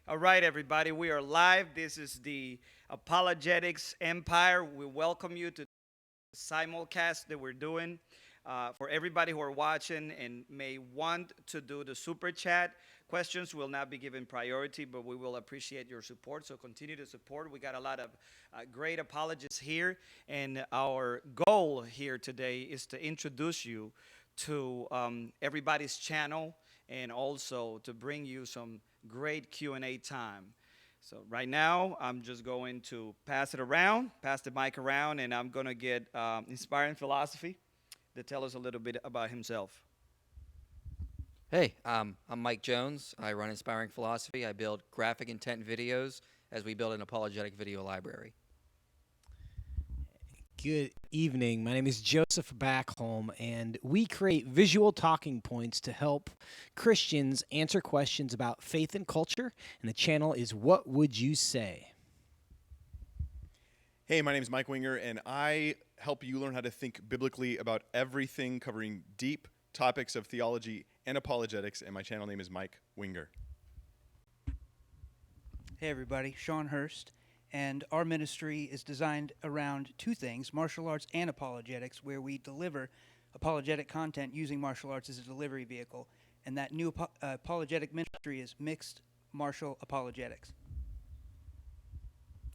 All right, everybody, we are live. This is the Apologetics Empire. We welcome you to the simulcast that we're doing. For everybody who are watching and may want to do the super chat, questions will not be given priority, but we will appreciate your support. So continue to support. We got a lot of great apologists here, and our goal here today is to introduce you to everybody's channel and also to bring you some great Q&A time. So right now, I'm just going to pass the mic around, and I'm going to get Inspiring Philosophy to tell us a little bit about himself. Hey, I'm Mike Jones. I run Inspiring Philosophy. I build graphic intent videos as we build an apologetic video library. Good evening. My name is Joseph Backholm, and we create visual talking points to help Christians answer questions about faith and culture, and the channel is What Would You Say? Hey, my name is Mike Winger, and I help you learn how to think biblically about everything, covering deep topics of theology and apologetics, and my channel name is Mike Winger. Hey everybody, Sean Hurst, and our ministry is designed around two things, martial arts and apologetics, where we deliver apologetic content using martial arts as a delivery vehicle, and that new apologetic ministry is mixed martial apologetics.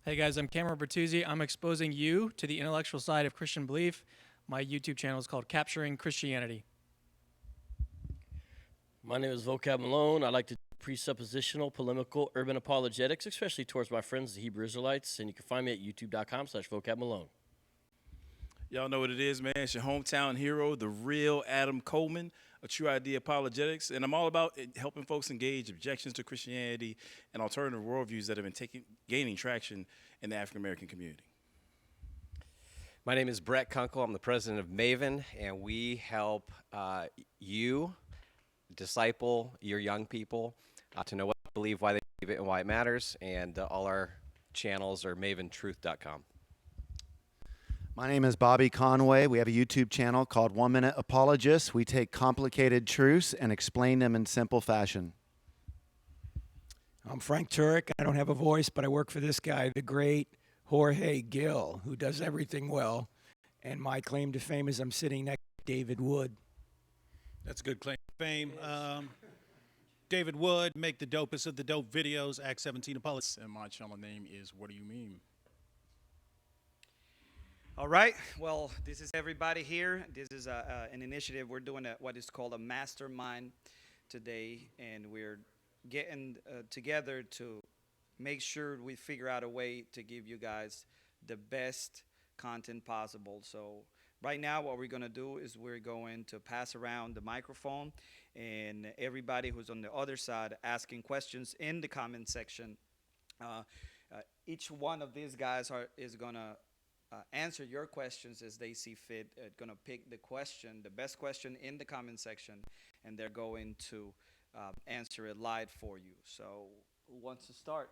Hey guys, I'm Cameron Bertuzzi. I'm exposing you to the intellectual side of Christian belief. My YouTube channel is called Capturing Christianity. My name is Vocab Malone. I like to do presuppositional, polemical, urban apologetics, especially towards my friends, the Hebrew Israelites, and you can find me at youtube.com/Vocab Malone. Y'all know what it is, man. It's your hometown hero, the real Adam Coleman of Tru-ID Apologetics, and I'm all about helping folks engage objections to Christianity and alternative worldviews that have been gaining traction in the African American community. My name is Brett Kunkel. I'm the president of Maven, and we help you disciple your young people to know what they believe, why they believe it, and why it matters. And all our channels are maventruth.com. My name is Bobby Conway. We have a YouTube channel called 1 Minute Apologists. We take complicated truths and explain them in simple fashion. I'm Frank Turek. I don't have a voice, but I work for this guy, the great Jorge Gill, who does everything well. And my claim to fame is I'm sitting next to David Wood. That's a good claim to fame. David Wood, make the dopest of the dope videos, Act 17 Apologetics. And my channel name is What Do You Mean? All right. Well, this is everybody here. This is an initiative. We're doing what is called a mastermind today, and we're getting together to make sure we figure out a way to give you guys the best content possible. So right now, what we're going to do is we're going to pass around the microphone, and everybody who's on the other side asking questions in the comment section. Each one of these guys is going to answer your questions as they see fit. Going to pick the best question in the comment section, and they're going to answer it live for you. So who wants to start?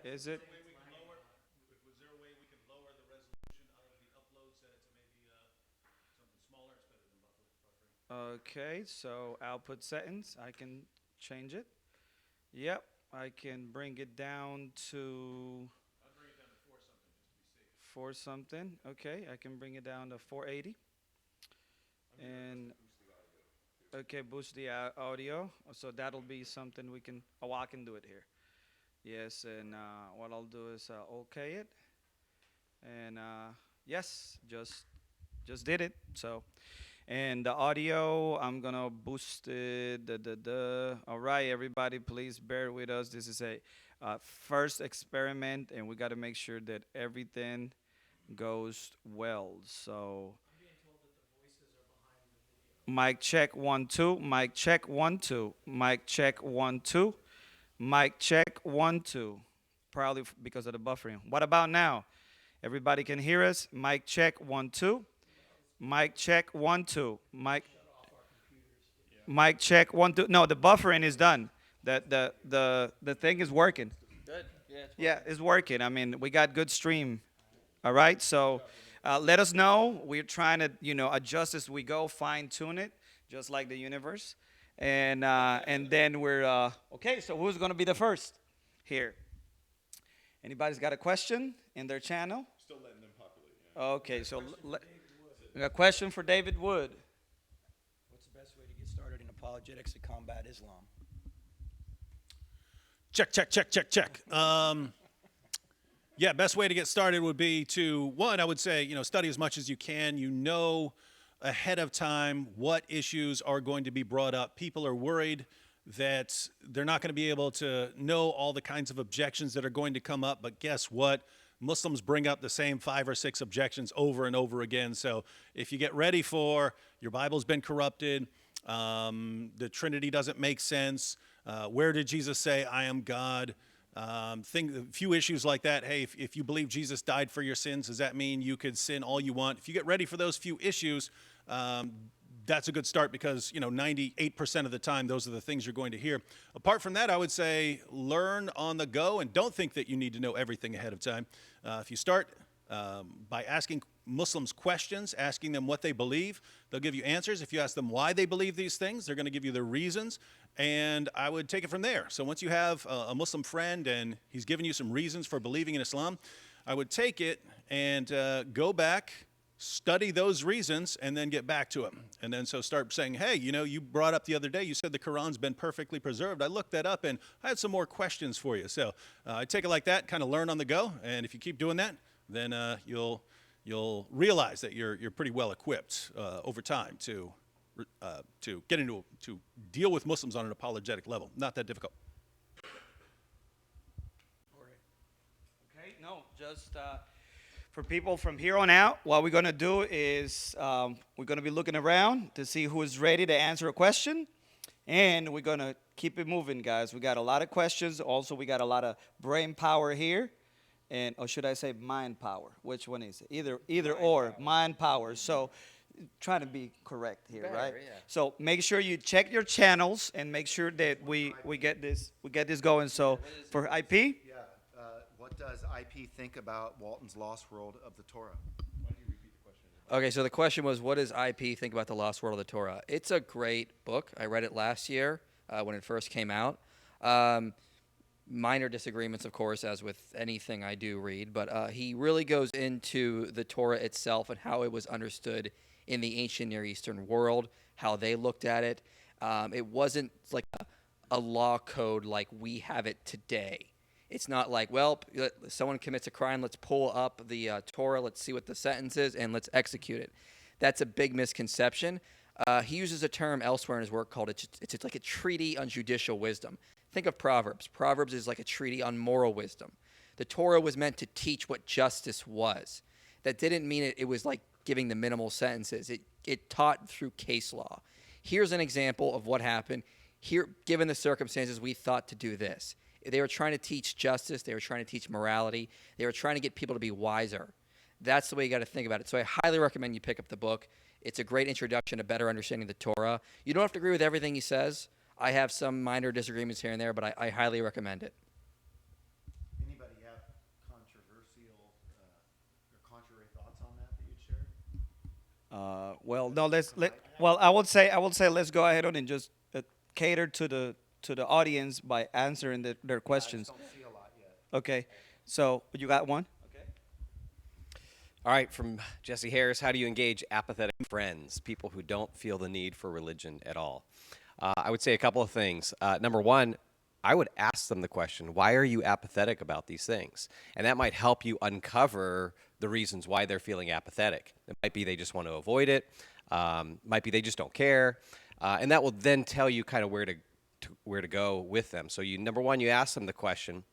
Is it? Is there a way we can lower the resolution of the upload, set it to maybe something smaller? It's better than buffering. Okay, so output settings, I can change it. Yep, I can bring it down to... I'll bring it down to 4 something, just to be safe. 4 something, okay, I can bring it down to 480. And, okay, boost the audio. So that'll be something we can, I can do it here. Yes, and what I'll do is okay it, and yes, just did it. So, and the audio, I'm gonna boost it. All right, everybody, please bear with us. This is a first experiment, and we got to make sure that everything goes well. So, mic check 1 2, mic check 1 2, mic check 1 2. Mic check 1 2. Probably because of the buffering. What about now? Everybody can hear us. Mic check 1 2. Mic check 1 2. Mic check 1 2. No, the buffering is done. The thing is working. Good. Yeah, it's working. I mean, we got good stream. All right. So let us know. We're trying to adjust as we go, fine tune it, just like the universe. and then we're okay. So who's going to be the first here? Anybody's got a question in their channel? Still letting them populate. Yeah. Okay, so a question for David Wood. What's the best way to get started in apologetics to combat Islam? Check. Yeah, best way to get started would be to, one, I would say, study as much as you can. You know ahead of time what issues are going to be brought up. People are worried that they're not going to be able to know all the kinds of objections that are going to come up, but guess what? Muslims bring up the same 5 or 6 objections over and over again. So if you get ready for your Bible's been corrupted, the Trinity doesn't make sense, where did Jesus say, I am God? A few issues like that. Hey, if you believe Jesus died for your sins, does that mean you could sin all you want? If you get ready for those few issues, that's a good start because, 98% of the time, those are the things you're going to hear. Apart from that, I would say learn on the go and don't think that you need to know everything ahead of time. If you start by asking Muslims questions, asking them what they believe, they'll give you answers. If you ask them why they believe these things, they're going to give you their reasons. And I would take it from there. So once you have a Muslim friend and he's given you some reasons for believing in Islam, I would take it and go back, study those reasons, and then get back to him. And then so start saying, hey, you brought up the other day, you said the Quran's been perfectly preserved. I looked that up and I had some more questions for you. So I take it like that, kind of learn on the go. And if you keep doing that, then you'll realize that you're pretty well equipped over time to get to deal with Muslims on an apologetic level. Not that difficult. Okay, no, just for people from here on out, what we're going to do is we're going to be looking around to see who is ready to answer a question, and we're going to keep it moving, guys. We got a lot of questions. Also, we got a lot of brain power here. And, or should I say mind power? Which one is it? Either or, mind power. So trying to be correct here, right? Yeah. So make sure you check your channels and make sure that we get this going. So for IP, Yeah. What does IP think about Walton's Lost World of the Torah? Why don't you repeat the question? Okay, so the question was, what does IP think about the lost world of the Torah? It's a great book. I read it last year when it first came out. Minor disagreements, of course, as with anything I do read, but he really goes into the Torah itself and how it was understood in the ancient Near Eastern world, how they looked at it. It wasn't like a law code like we have it today. It's not like, well, someone commits a crime, let's pull up the Torah, let's see what the sentence is, and let's execute it. That's a big misconception. He uses a term elsewhere in his work called it's like a treaty on judicial wisdom. Think of Proverbs. Proverbs is like a treaty on moral wisdom. The Torah was meant to teach what justice was. That didn't mean it was like giving the minimal sentences. It taught through case law. Here's an example of what happened. Here, given the circumstances, we thought to do this. They were trying to teach justice. They were trying to teach morality. They were trying to get people to be wiser. That's the way you got to think about it. So I highly recommend you pick up the book. It's a great introduction to better understanding the Torah. You don't have to agree with everything he says. I have some minor disagreements here and there, but I highly recommend it. Anybody have controversial or contrary thoughts on that you'd share? well, no, well, I would say let's go ahead on and just cater to the audience by answering their questions. I just don't see a lot yet. Okay, so you got one? All right, from Jesse Harris, how do you engage apathetic friends, people who don't feel the need for religion at all? I would say a couple of things. Number one, I would ask them the question, why are you apathetic about these things? And that might help you uncover the reasons why they're feeling apathetic. It might be they just want to avoid it. Might be they just don't care. And that will then tell you kind of where to go with them. So number one, you ask them the question.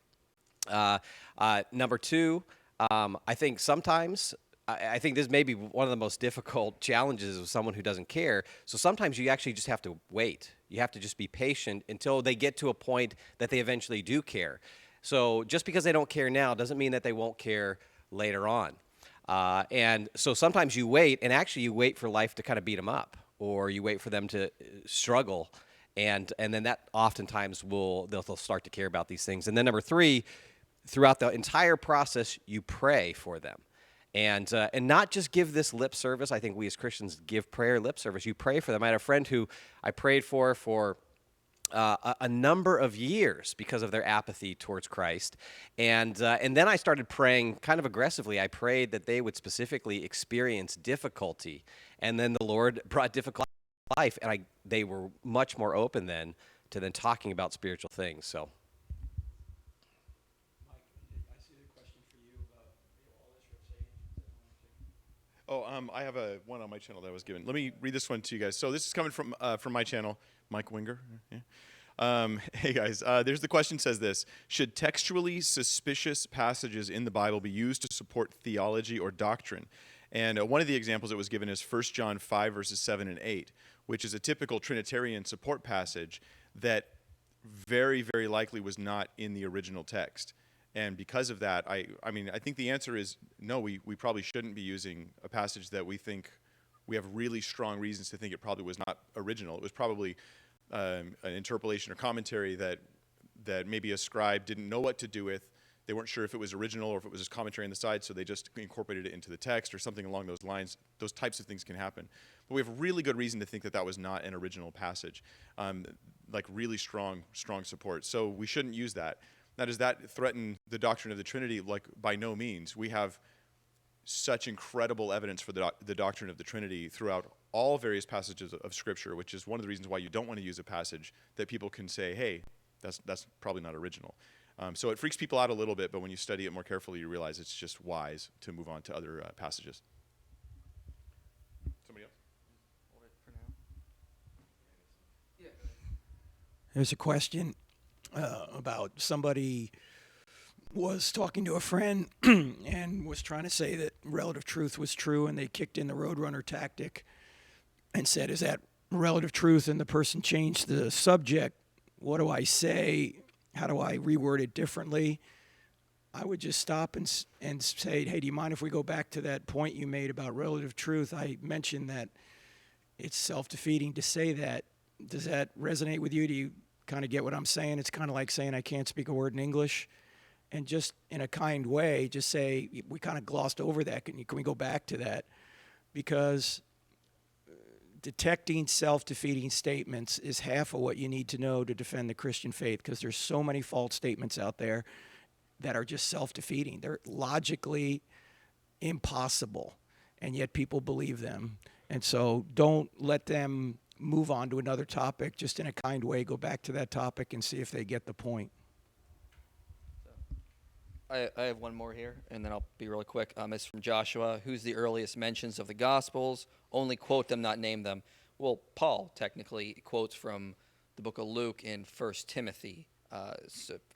Number two, I think sometimes, I think this may be one of the most difficult challenges of someone who doesn't care. So sometimes you actually just have to wait. You have to just be patient until they get to a point that they eventually do care. So just because they don't care now doesn't mean that they won't care later on. And so sometimes you wait, and actually you wait for life to kind of beat them up, or you wait for them to struggle, and then that oftentimes they'll start to care about these things. And then number three, throughout the entire process, you pray for them. and not just give this lip service. I think we as Christians give prayer lip service. You pray for them. I had a friend who I prayed for a number of years because of their apathy towards Christ. And then I started praying kind of aggressively. I prayed that they would specifically experience difficulty. And then the Lord brought difficulty in life, and they were much more open then to then talking about spiritual things. So. Mike, I see the question for you about authorship. I have one on my channel that I was given. Let me read this one to you guys. So this is coming from my channel, Mike Winger. Yeah. Hey guys, there's the question. Says this: should textually suspicious passages in the Bible be used to support theology or doctrine? And one of the examples that was given is 1 John 5 verses 7 and 8, which is a typical Trinitarian support passage that very, very likely was not in the original text. And because of that, I think the answer is no, we probably shouldn't be using a passage that we think we have really strong reasons to think it probably was not original. It was probably an interpolation or commentary that maybe a scribe didn't know what to do with. They weren't sure if it was original or if it was just commentary on the side, so they just incorporated it into the text or something along those lines. Those types of things can happen. But we have really good reason to think that that was not an original passage, like really strong support. So we shouldn't use that. Now, does that threaten the doctrine of the Trinity? Like, by no means. We have such incredible evidence for the doctrine of the Trinity throughout all various passages of Scripture, which is one of the reasons why you don't want to use a passage that people can say, hey, that's probably not original. So it freaks people out a little bit, but when you study it more carefully, you realize it's just wise to move on to other passages. Somebody else? Hold it for now. Yeah. There's a question about somebody was talking to a friend and was trying to say that relative truth was true, and they kicked in the Roadrunner tactic and said, is that relative truth? And the person changed the subject. What do I say? How do I reword it differently? I would just stop and say, hey, do you mind if we go back to that point you made about relative truth? I mentioned that it's self-defeating to say that. Does that resonate with you? Do you kind of get what I'm saying? It's kind of like saying I can't speak a word in English. And just in a kind way, just say, we kind of glossed over that. Can we go back to that? Because detecting self-defeating statements is half of what you need to know to defend the Christian faith, because there's so many false statements out there that are just self-defeating. They're logically impossible, and yet people believe them. And so don't let them move on to another topic. Just in a kind way, go back to that topic and see if they get the point. I have one more here, and then I'll be really quick. It's from Joshua. Who's the earliest mentions of the Gospels? Only quote them, not name them. Well, Paul technically quotes from the book of Luke in 1 Timothy,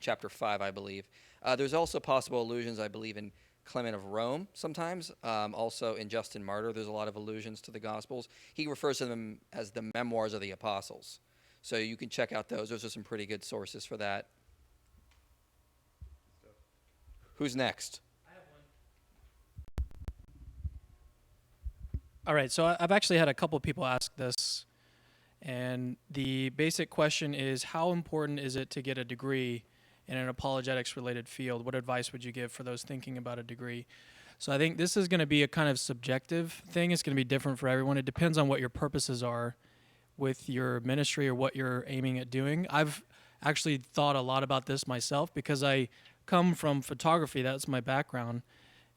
chapter 5, I believe. There's also possible allusions, I believe, in Clement of Rome sometimes. Also in Justin Martyr, there's a lot of allusions to the Gospels. He refers to them as the memoirs of the apostles. So you can check out those. Those are some pretty good sources for that. Who's next? I have one. All right, so I've actually had a couple people ask this, and the basic question is, how important is it to get a degree in an apologetics-related field? What advice would you give for those thinking about a degree? So I think this is going to be a kind of subjective thing. It's going to be different for everyone. It depends on what your purposes are with your ministry or what you're aiming at doing. I've actually thought a lot about this myself because I come from photography. That's my background.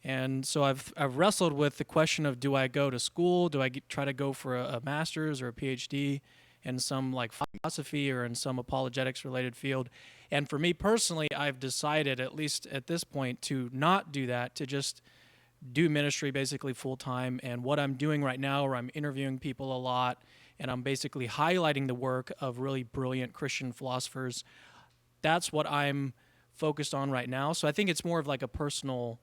And so I've wrestled with the question of, do I go to school? Do I try to go for a master's or a PhD in some like philosophy or in some apologetics related field? And for me personally, I've decided, at least at this point, to not do that, to just do ministry basically full time. And what I'm doing right now, where I'm interviewing people a lot, and I'm basically highlighting the work of really brilliant Christian philosophers, that's what I'm focused on right now. So I think it's more of like a personal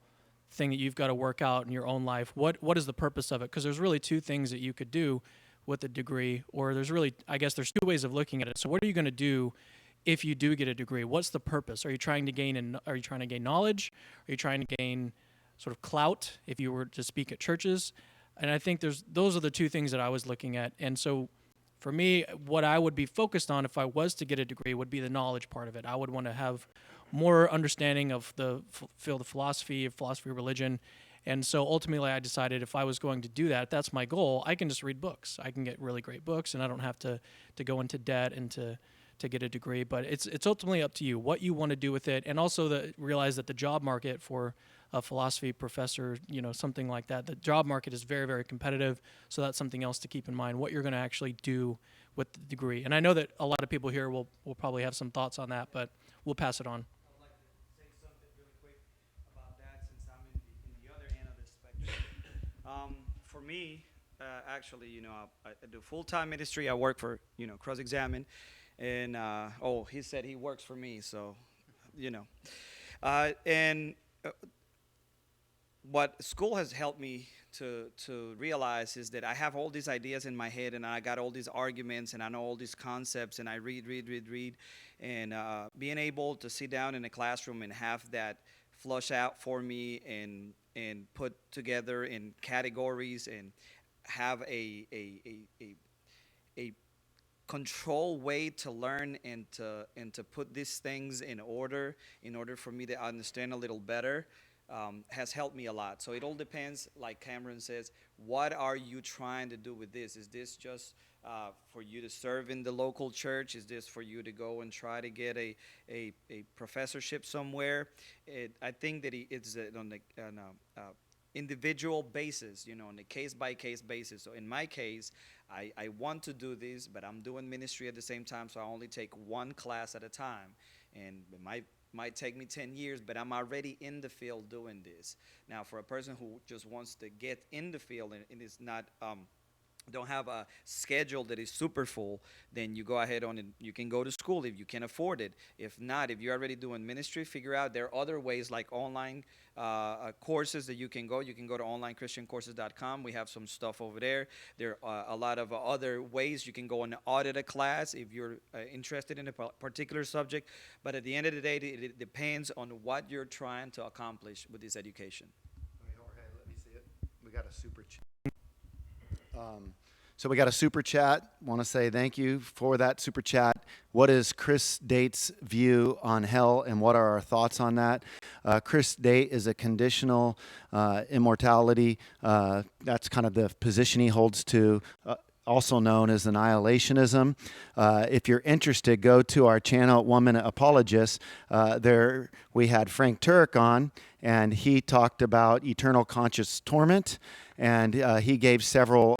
thing that you've got to work out in your own life. What is the purpose of it? Because there's really two things that you could do with a degree, or there's really, I guess there's two ways of looking at it. So what are you going to do if you do get a degree? What's the purpose? Are you trying to gain knowledge? Are you trying to gain sort of clout if you were to speak at churches? And I think those are the two things that I was looking at. And so for me, what I would be focused on if I was to get a degree would be the knowledge part of it. I would want to have more understanding of the field of philosophy, religion, And so ultimately I decided if I was going to do that, if that's my goal, I can just read books. I can get really great books, and I don't have to go into debt and to get a degree. But it's ultimately up to you what you want to do with it, and also realize that the job market for a philosophy professor, something like that, the job market is very, very competitive. So that's something else to keep in mind, what you're going to actually do with the degree. And I know that a lot of people here will probably have some thoughts on that, but we'll pass it on. I'd like to say something really quick about that since I'm in the other end of the spectrum. For me, actually, I do full-time ministry. I work for, Cross-Examine. And, he said he works for me, so, what school has helped me to realize is that I have all these ideas in my head, and I got all these arguments, and I know all these concepts, and I read, and being able to sit down in a classroom and have that flush out for me and put together in categories and have a control way to learn and to put these things in order for me to understand a little better. Has helped me a lot. So it all depends, like Cameron says, what are you trying to do with this? Is this just for you to serve in the local church? Is this for you to go and try to get a professorship somewhere? I think that it's on an individual basis, on a case-by-case basis. So in my case, I want to do this, but I'm doing ministry at the same time, so I only take one class at a time. And it might take me 10 years, but I'm already in the field doing this. Now, for a person who just wants to get in the field and is not don't have a schedule that is super full, then you go ahead on and you can go to school if you can afford it. If not, if you're already doing ministry, figure out there are other ways like online courses that you can go. You can go to onlinechristiancourses.com. We have some stuff over there. There are a lot of other ways you can go and audit a class if you're interested in a particular subject. But at the end of the day, it depends on what you're trying to accomplish with this education. Jorge, let me see it. We got a super chat. So we got a super chat. Want to say thank you for that super chat. What is Chris Date's view on hell, and what are our thoughts on that? Chris Date is a conditional immortality. That's kind of the position he holds to. Also known as annihilationism. If you're interested, go to our channel, 1 Minute Apologists. There we had Frank Turek on, and he talked about eternal conscious torment, and he gave several,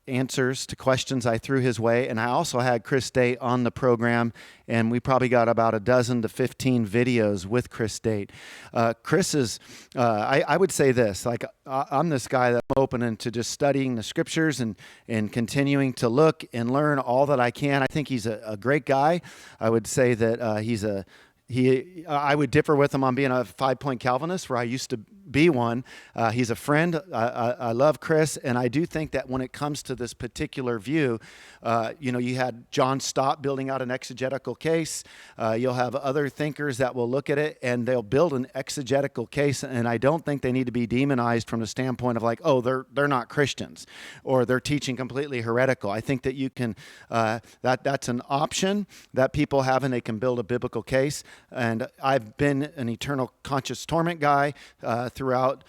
answers to questions I threw his way. And I also had Chris Date on the program, and we probably got about a dozen to 15 videos with Chris Date. Chris is, I would say this, like I'm this guy that I'm open into just studying the scriptures and continuing to look and learn all that I can. I think he's a great guy. I would say that I would differ with him on being a 5-point Calvinist, where I used to be one. He's a friend. I love Chris, and I do think that when it comes to this particular view, you had John Stott building out an exegetical case. You'll have other thinkers that will look at it, and they'll build an exegetical case, and I don't think they need to be demonized from the standpoint of like, oh, they're not Christians, or they're teaching completely heretical. I think that you can, that's an option that people have, and they can build a biblical case. And I've been an eternal conscious torment guy throughout,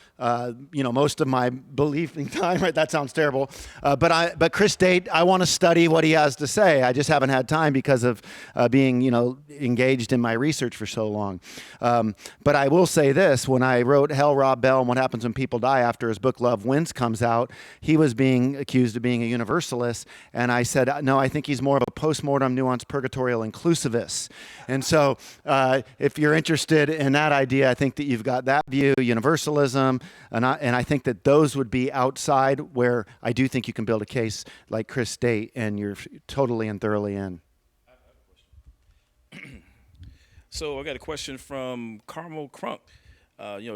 most of my believing time. Right? That sounds terrible. But Chris Date, I want to study what he has to say. I just haven't had time because of being, engaged in my research for so long. But I will say this: when I wrote Hell, Rob Bell, and What Happens When People Die, after his book Love Wins comes out, he was being accused of being a universalist, and I said, no, I think he's more of a postmortem, nuanced, purgatorial inclusivist. And so if you're interested in that idea, I think that you've got that view, universalism, and I think that those would be outside where I do think you can build a case like Chris Date, and you're totally and thoroughly in. I have a question. So I got a question from Carmel Crunk.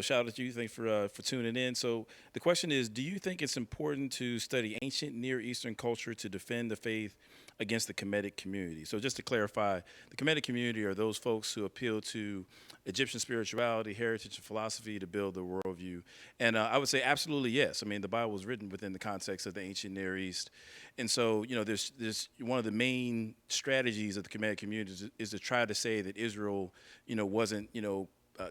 Shout out to you. Thanks for tuning in. So the question is, do you think it's important to study ancient Near Eastern culture to defend the faith against the Kemetic community? So just to clarify, the Kemetic community are those folks who appeal to Egyptian spirituality, heritage, and philosophy to build their worldview. And I would say absolutely yes. I mean, the Bible was written within the context of the ancient Near East. And so, there's one of the main strategies of the Kemetic community is to try to say that Israel, wasn't,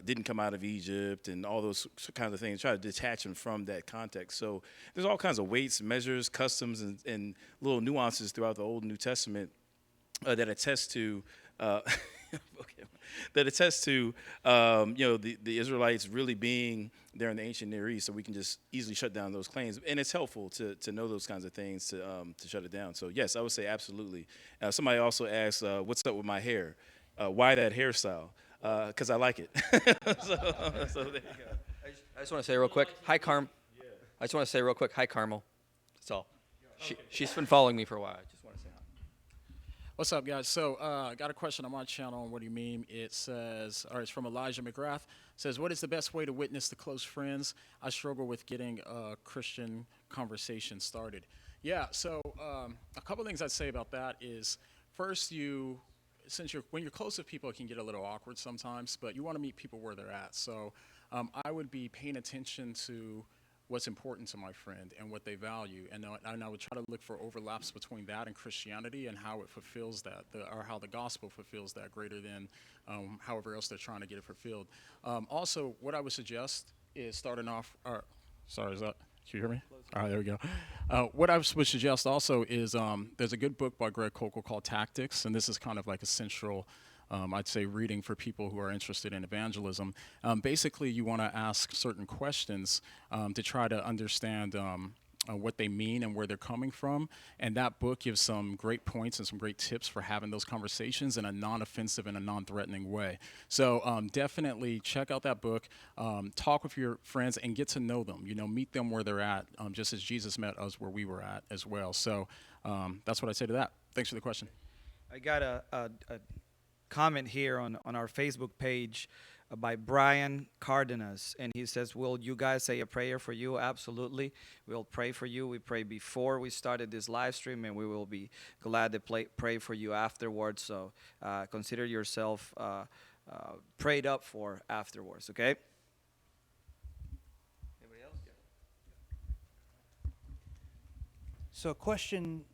didn't come out of Egypt and all those kinds of things, try to detach them from that context. So there's all kinds of weights, measures, customs, and little nuances throughout the Old and New Testament that attest to okay, that attest to the Israelites really being there in the ancient Near East, so we can just easily shut down those claims. And it's helpful to know those kinds of things to shut it down. So yes, I would say absolutely. Somebody also asked, what's up with my hair? Why that hairstyle? Because I like it. so there you go. I just want to say real quick, hi Carm. I just want to say real quick, hi Carmel. That's all. She's been following me for a while. I just want to say hi. What's up, guys? So I got a question on my channel on what do you mean. It says, it's from Elijah McGrath. It says, what is the best way to witness to close friends? I struggle with getting a Christian conversation started. Yeah, so a couple things I'd say about that is, first, when you're close with people, it can get a little awkward sometimes, but you want to meet people where they're at. So I would be paying attention to what's important to my friend and what they value, and I would try to look for overlaps between that and Christianity and how it fulfills that, or how the gospel fulfills that greater than however else they're trying to get it fulfilled. Also, what I would suggest is starting off, sorry, can you hear me? All right, there we go. What I would suggest also is there's a good book by Greg Koukl called Tactics, and this is kind of like a central, I'd say, reading for people who are interested in evangelism. Basically, you want to ask certain questions to try to understand what they mean and where they're coming from. And that book gives some great points and some great tips for having those conversations in a non-offensive and a non-threatening way. So definitely check out that book, talk with your friends and get to know them, meet them where they're at, just as Jesus met us where we were at as well. So that's what I say to that. Thanks for the question. I got a comment here on our Facebook page by Brian Cardenas, and he says, will you guys say a prayer for you? Absolutely. We'll pray for you. We prayed before we started this live stream, and we will be glad to pray for you afterwards. So consider yourself prayed up for afterwards, okay? Anybody else? So a question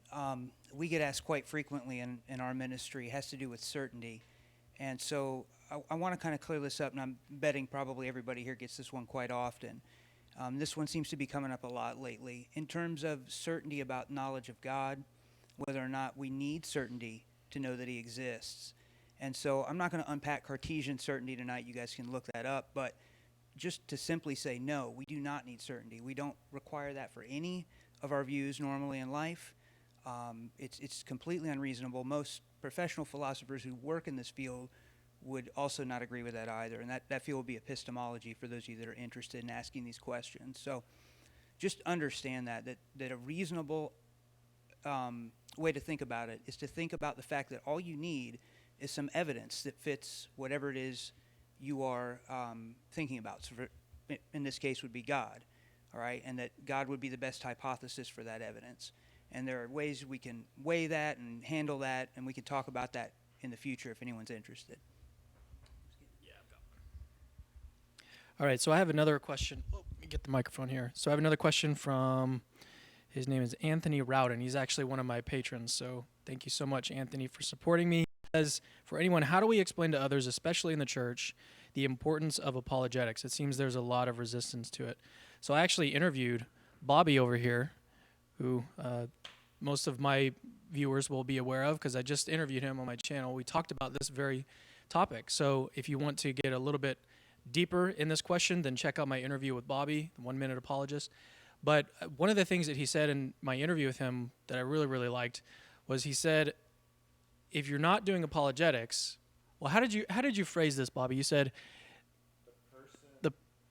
we get asked quite frequently in our ministry has to do with certainty. And so I want to kind of clear this up, and I'm betting probably everybody here gets this one quite often. This one seems to be coming up a lot lately. In terms of certainty about knowledge of God, whether or not we need certainty to know that he exists. And so I'm not going to unpack Cartesian certainty tonight. You guys can look that up. But just to simply say, no, we do not need certainty. We don't require that for any of our views normally in life. It's completely unreasonable. Most professional philosophers who work in this field would also not agree with that either. And that field would be epistemology for those of you that are interested in asking these questions. So just understand that a reasonable way to think about it is to think about the fact that all you need is some evidence that fits whatever it is you are thinking about. So in this case would be God, all right? And that God would be the best hypothesis for that evidence. And there are ways we can weigh that and handle that, and we can talk about that in the future if anyone's interested. All right, so I have another question. Let me get the microphone here. So I have another question from, his name is Anthony Rowden. He's actually one of my patrons, so thank you so much, Anthony, for supporting me. He says, for anyone, how do we explain to others, especially in the church, the importance of apologetics? It seems there's a lot of resistance to it. So I actually interviewed Bobby over here, who most of my viewers will be aware of because I just interviewed him on my channel. We talked about this very topic. So if you want to get a little bit deeper in this question, then check out my interview with Bobby, the 1 Minute Apologist. But one of the things that he said in my interview with him that I really, really liked was he said, if you're not doing apologetics, well, how did you phrase this, Bobby? You said, the person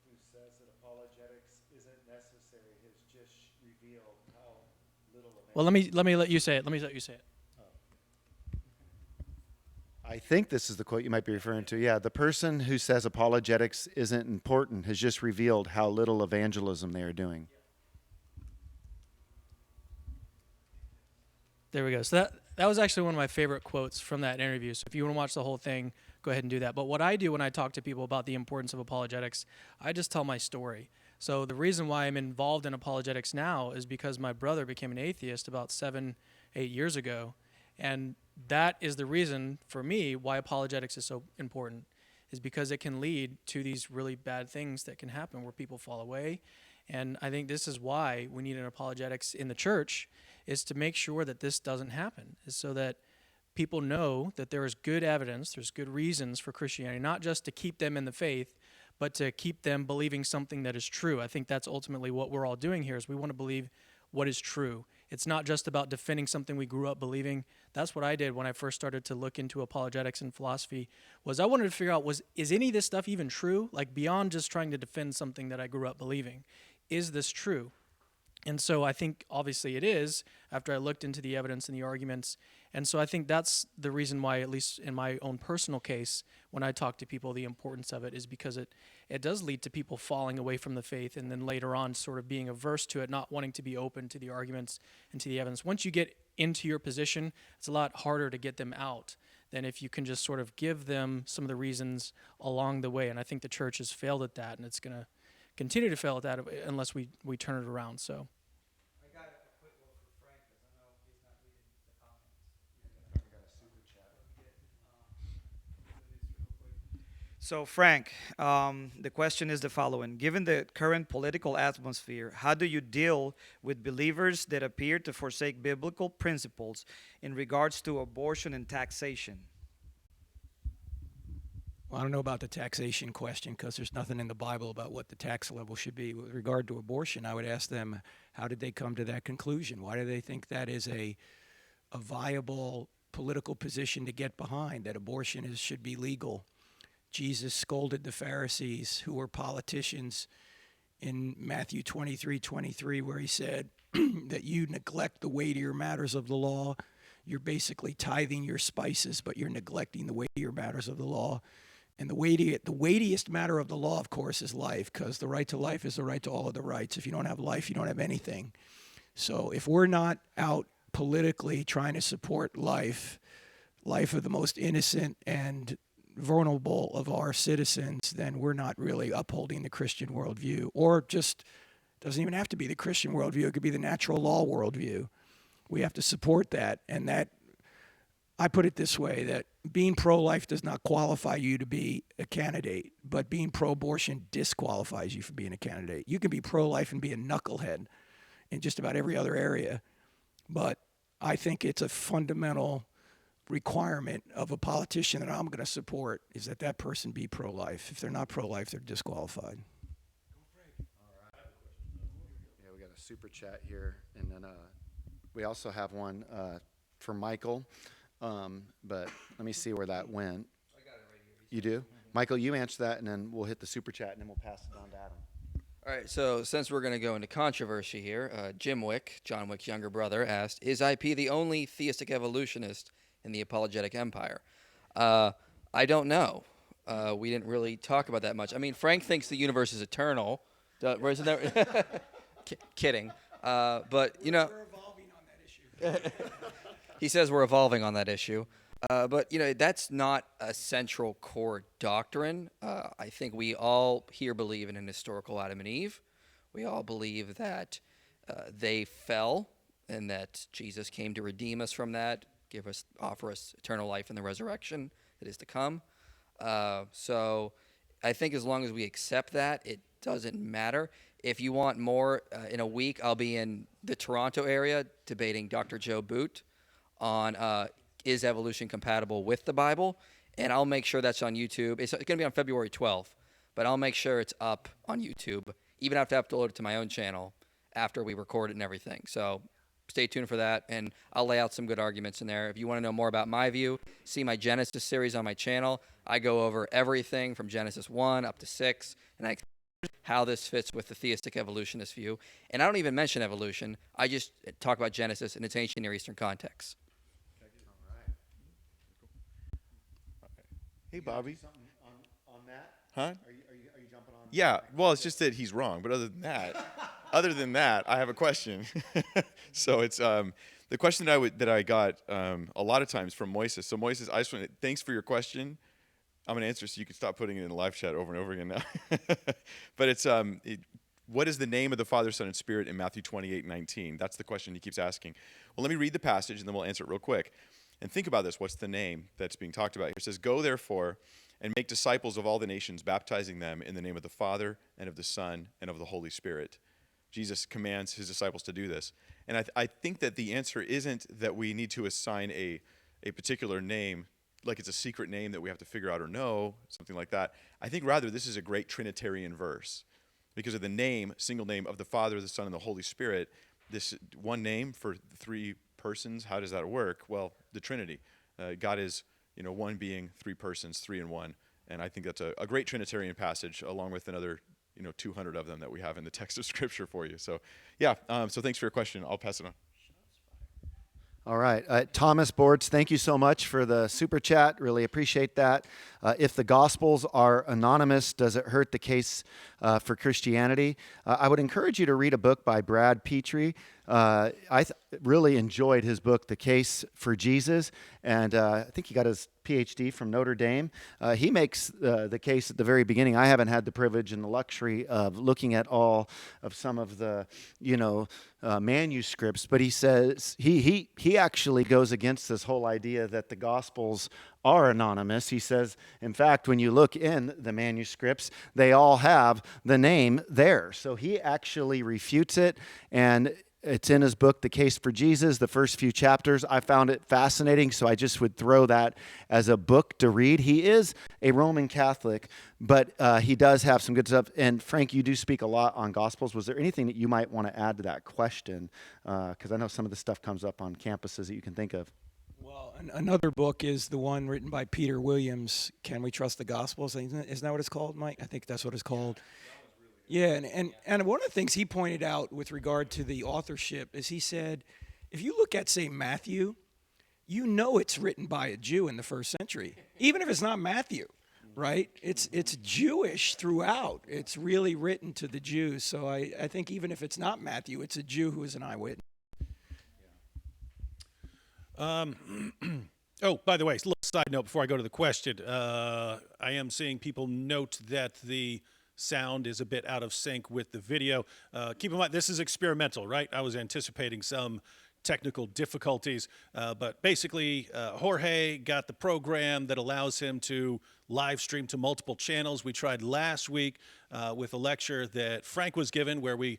who says that apologetics isn't necessary has just revealed how little of it. Well, let me let you say it. Let me let you say it. I think this is the quote you might be referring to. Yeah, the person who says apologetics isn't important has just revealed how little evangelism they are doing. There we go. So that was actually one of my favorite quotes from that interview. So if you want to watch the whole thing, go ahead and do that. But what I do when I talk to people about the importance of apologetics, I just tell my story. So the reason why I'm involved in apologetics now is because my brother became an atheist about 7-8 years ago. And that is the reason for me why apologetics is so important, is because it can lead to these really bad things that can happen where people fall away. And I think this is why we need an apologetics in the church, is to make sure that this doesn't happen, is so that people know that there is good evidence, there's good reasons for Christianity, not just to keep them in the faith, but to keep them believing something that is true. I think that's ultimately what we're all doing here, is we want to believe what is true. It's not just about defending something we grew up believing. That's what I did when I first started to look into apologetics and philosophy, was I wanted to figure out, is any of this stuff even true? Like, beyond just trying to defend something that I grew up believing. Is this true? And so I think obviously it is, after I looked into the evidence and the arguments. And so I think that's the reason why, at least in my own personal case, when I talk to people, the importance of it is because it does lead to people falling away from the faith, and then later on sort of being averse to it, not wanting to be open to the arguments and to the evidence. Once you get into your position, it's a lot harder to get them out than if you can just sort of give them some of the reasons along the way. And I think the church has failed at that, and it's going to continue to fail at that unless we turn it around. So. I got a quick one for Frank, because I know he's not reading the comments. I got a super chat. So Frank, the question is the following. Given the current political atmosphere, how do you deal with believers that appear to forsake biblical principles in regards to abortion and taxation? Well, I don't know about the taxation question, because there's nothing in the Bible about what the tax level should be. With regard to abortion, I would ask them, how did they come to that conclusion? Why do they think that is a viable political position to get behind, that abortion should be legal? Jesus scolded the Pharisees, who were politicians, in Matthew 23:23, where he said that you neglect the weightier matters of the law. You're basically tithing your spices, but you're neglecting the weightier matters of the law. And the weightiest matter of the law, of course, is life, because the right to life is the right to all of the rights. If you don't have life, you don't have anything. So if we're not out politically trying to support life of the most innocent and vulnerable of our citizens, then we're not really upholding the Christian worldview. Or just, doesn't even have to be the Christian worldview. It could be the natural law worldview. We have to support that. And that, I put it this way, that being pro-life does not qualify you to be a candidate, but being pro-abortion disqualifies you from being a candidate. You can be pro-life and be a knucklehead in just about every other area, but I think it's a fundamental requirement of a politician that I'm going to support is that that person be pro-life. If they're not pro-life, they're disqualified. Yeah, we got a super chat here, and then we also have one for Michael. But let me see where that went. I got it right here. You do? Michael, you answer that, and then we'll hit the super chat, and then we'll pass it on to Adam. All right, so since we're going to go into controversy here, Jim Wick, John Wick's younger brother, asked, is IP the only theistic evolutionist in the Apologetic Empire? I don't know. We didn't really talk about that much. I mean, Frank thinks the universe is eternal. Isn't that kidding. But, you know, We're evolving on that issue. he says we're evolving on that issue. But, you know, that's not a central core doctrine. I think we all here believe in an historical Adam and Eve. We all believe that they fell and that Jesus came to redeem us from that, offer us eternal life in the resurrection that is to come. So I think as long as we accept that, it doesn't matter. If you want more, in a week, I'll be in the Toronto area debating Dr. Joe Boot on is evolution compatible with the Bible, and I'll make sure that's on YouTube. It's going to be on February 12th, but I'll make sure it's up on YouTube, even if I have to upload it to my own channel after we record it and everything. So stay tuned for that, and I'll lay out some good arguments in there. If you want to know more about my view, see my Genesis series on my channel. I go over everything from Genesis 1 up to 6, and I explain how this fits with the theistic evolutionist view. And I don't even mention evolution. I just talk about Genesis in its ancient Near Eastern context. Hey, Bobby. Something on that? Huh? Are you jumping on? Yeah. Well, it's just that he's wrong. But other than that, I have a question. So it's the question that I got a lot of times from Moises. So Moises, I just want to thanks for your question. I'm going to answer so you can stop putting it in the live chat over and over again now. But it's what is the name of the Father, Son, and Spirit in Matthew 28:19? That's the question he keeps asking. Well, let me read the passage and then we'll answer it real quick. And think about this. What's the name that's being talked about here? It says, go therefore and make disciples of all the nations, baptizing them in the name of the Father and of the Son and of the Holy Spirit. Jesus commands his disciples to do this. And I think that the answer isn't that we need to assign a particular name, like it's a secret name that we have to figure out or know, something like that. I think rather this is a great Trinitarian verse. Because of the name, single name of the Father, the Son, and the Holy Spirit, this one name for three persons, how does that work? Well, the Trinity. God is, one being, three persons, three in one. And I think that's a great Trinitarian passage, along with another, 200 of them that we have in the text of Scripture for you. So, yeah, so thanks for your question. I'll pass it on. All right. Thomas Boards, thank you so much for the super chat. Really appreciate that. If the Gospels are anonymous, does it hurt the case for Christianity? I would encourage you to read a book by Brad Petrie. I really enjoyed his book, The Case for Jesus, and I think he got his PhD from Notre Dame. He makes the case at the very beginning. I haven't had the privilege and the luxury of looking at all of some of the, manuscripts, but he says he actually goes against this whole idea that the Gospels are anonymous. He says, in fact, when you look in the manuscripts, they all have the name there. So he actually refutes it, and it's in his book, The Case for Jesus, the first few chapters. I found it fascinating, so I just would throw that as a book to read. He is a Roman Catholic, but he does have some good stuff. And Frank, you do speak a lot on Gospels. Was there anything that you might want to add to that question? Because I know some of the stuff comes up on campuses that you can think of. Well, another book is the one written by Peter Williams, Can We Trust the Gospels? Isn't that what it's called, Mike? I think that's what it's called. Yeah, and one of the things he pointed out with regard to the authorship is he said, if you look at, say, Matthew, it's written by a Jew in the first century, even if it's not Matthew, right? It's Jewish throughout. It's really written to the Jews. So I think even if it's not Matthew, it's a Jew who is an eyewitness. Oh, by the way, a little side note before I go to the question. I am seeing people note that the sound is a bit out of sync with the video. Keep in mind, this is experimental, right? I was anticipating some technical difficulties, but basically, Jorge got the program that allows him to live stream to multiple channels. We tried last week with a lecture that Frank was given where we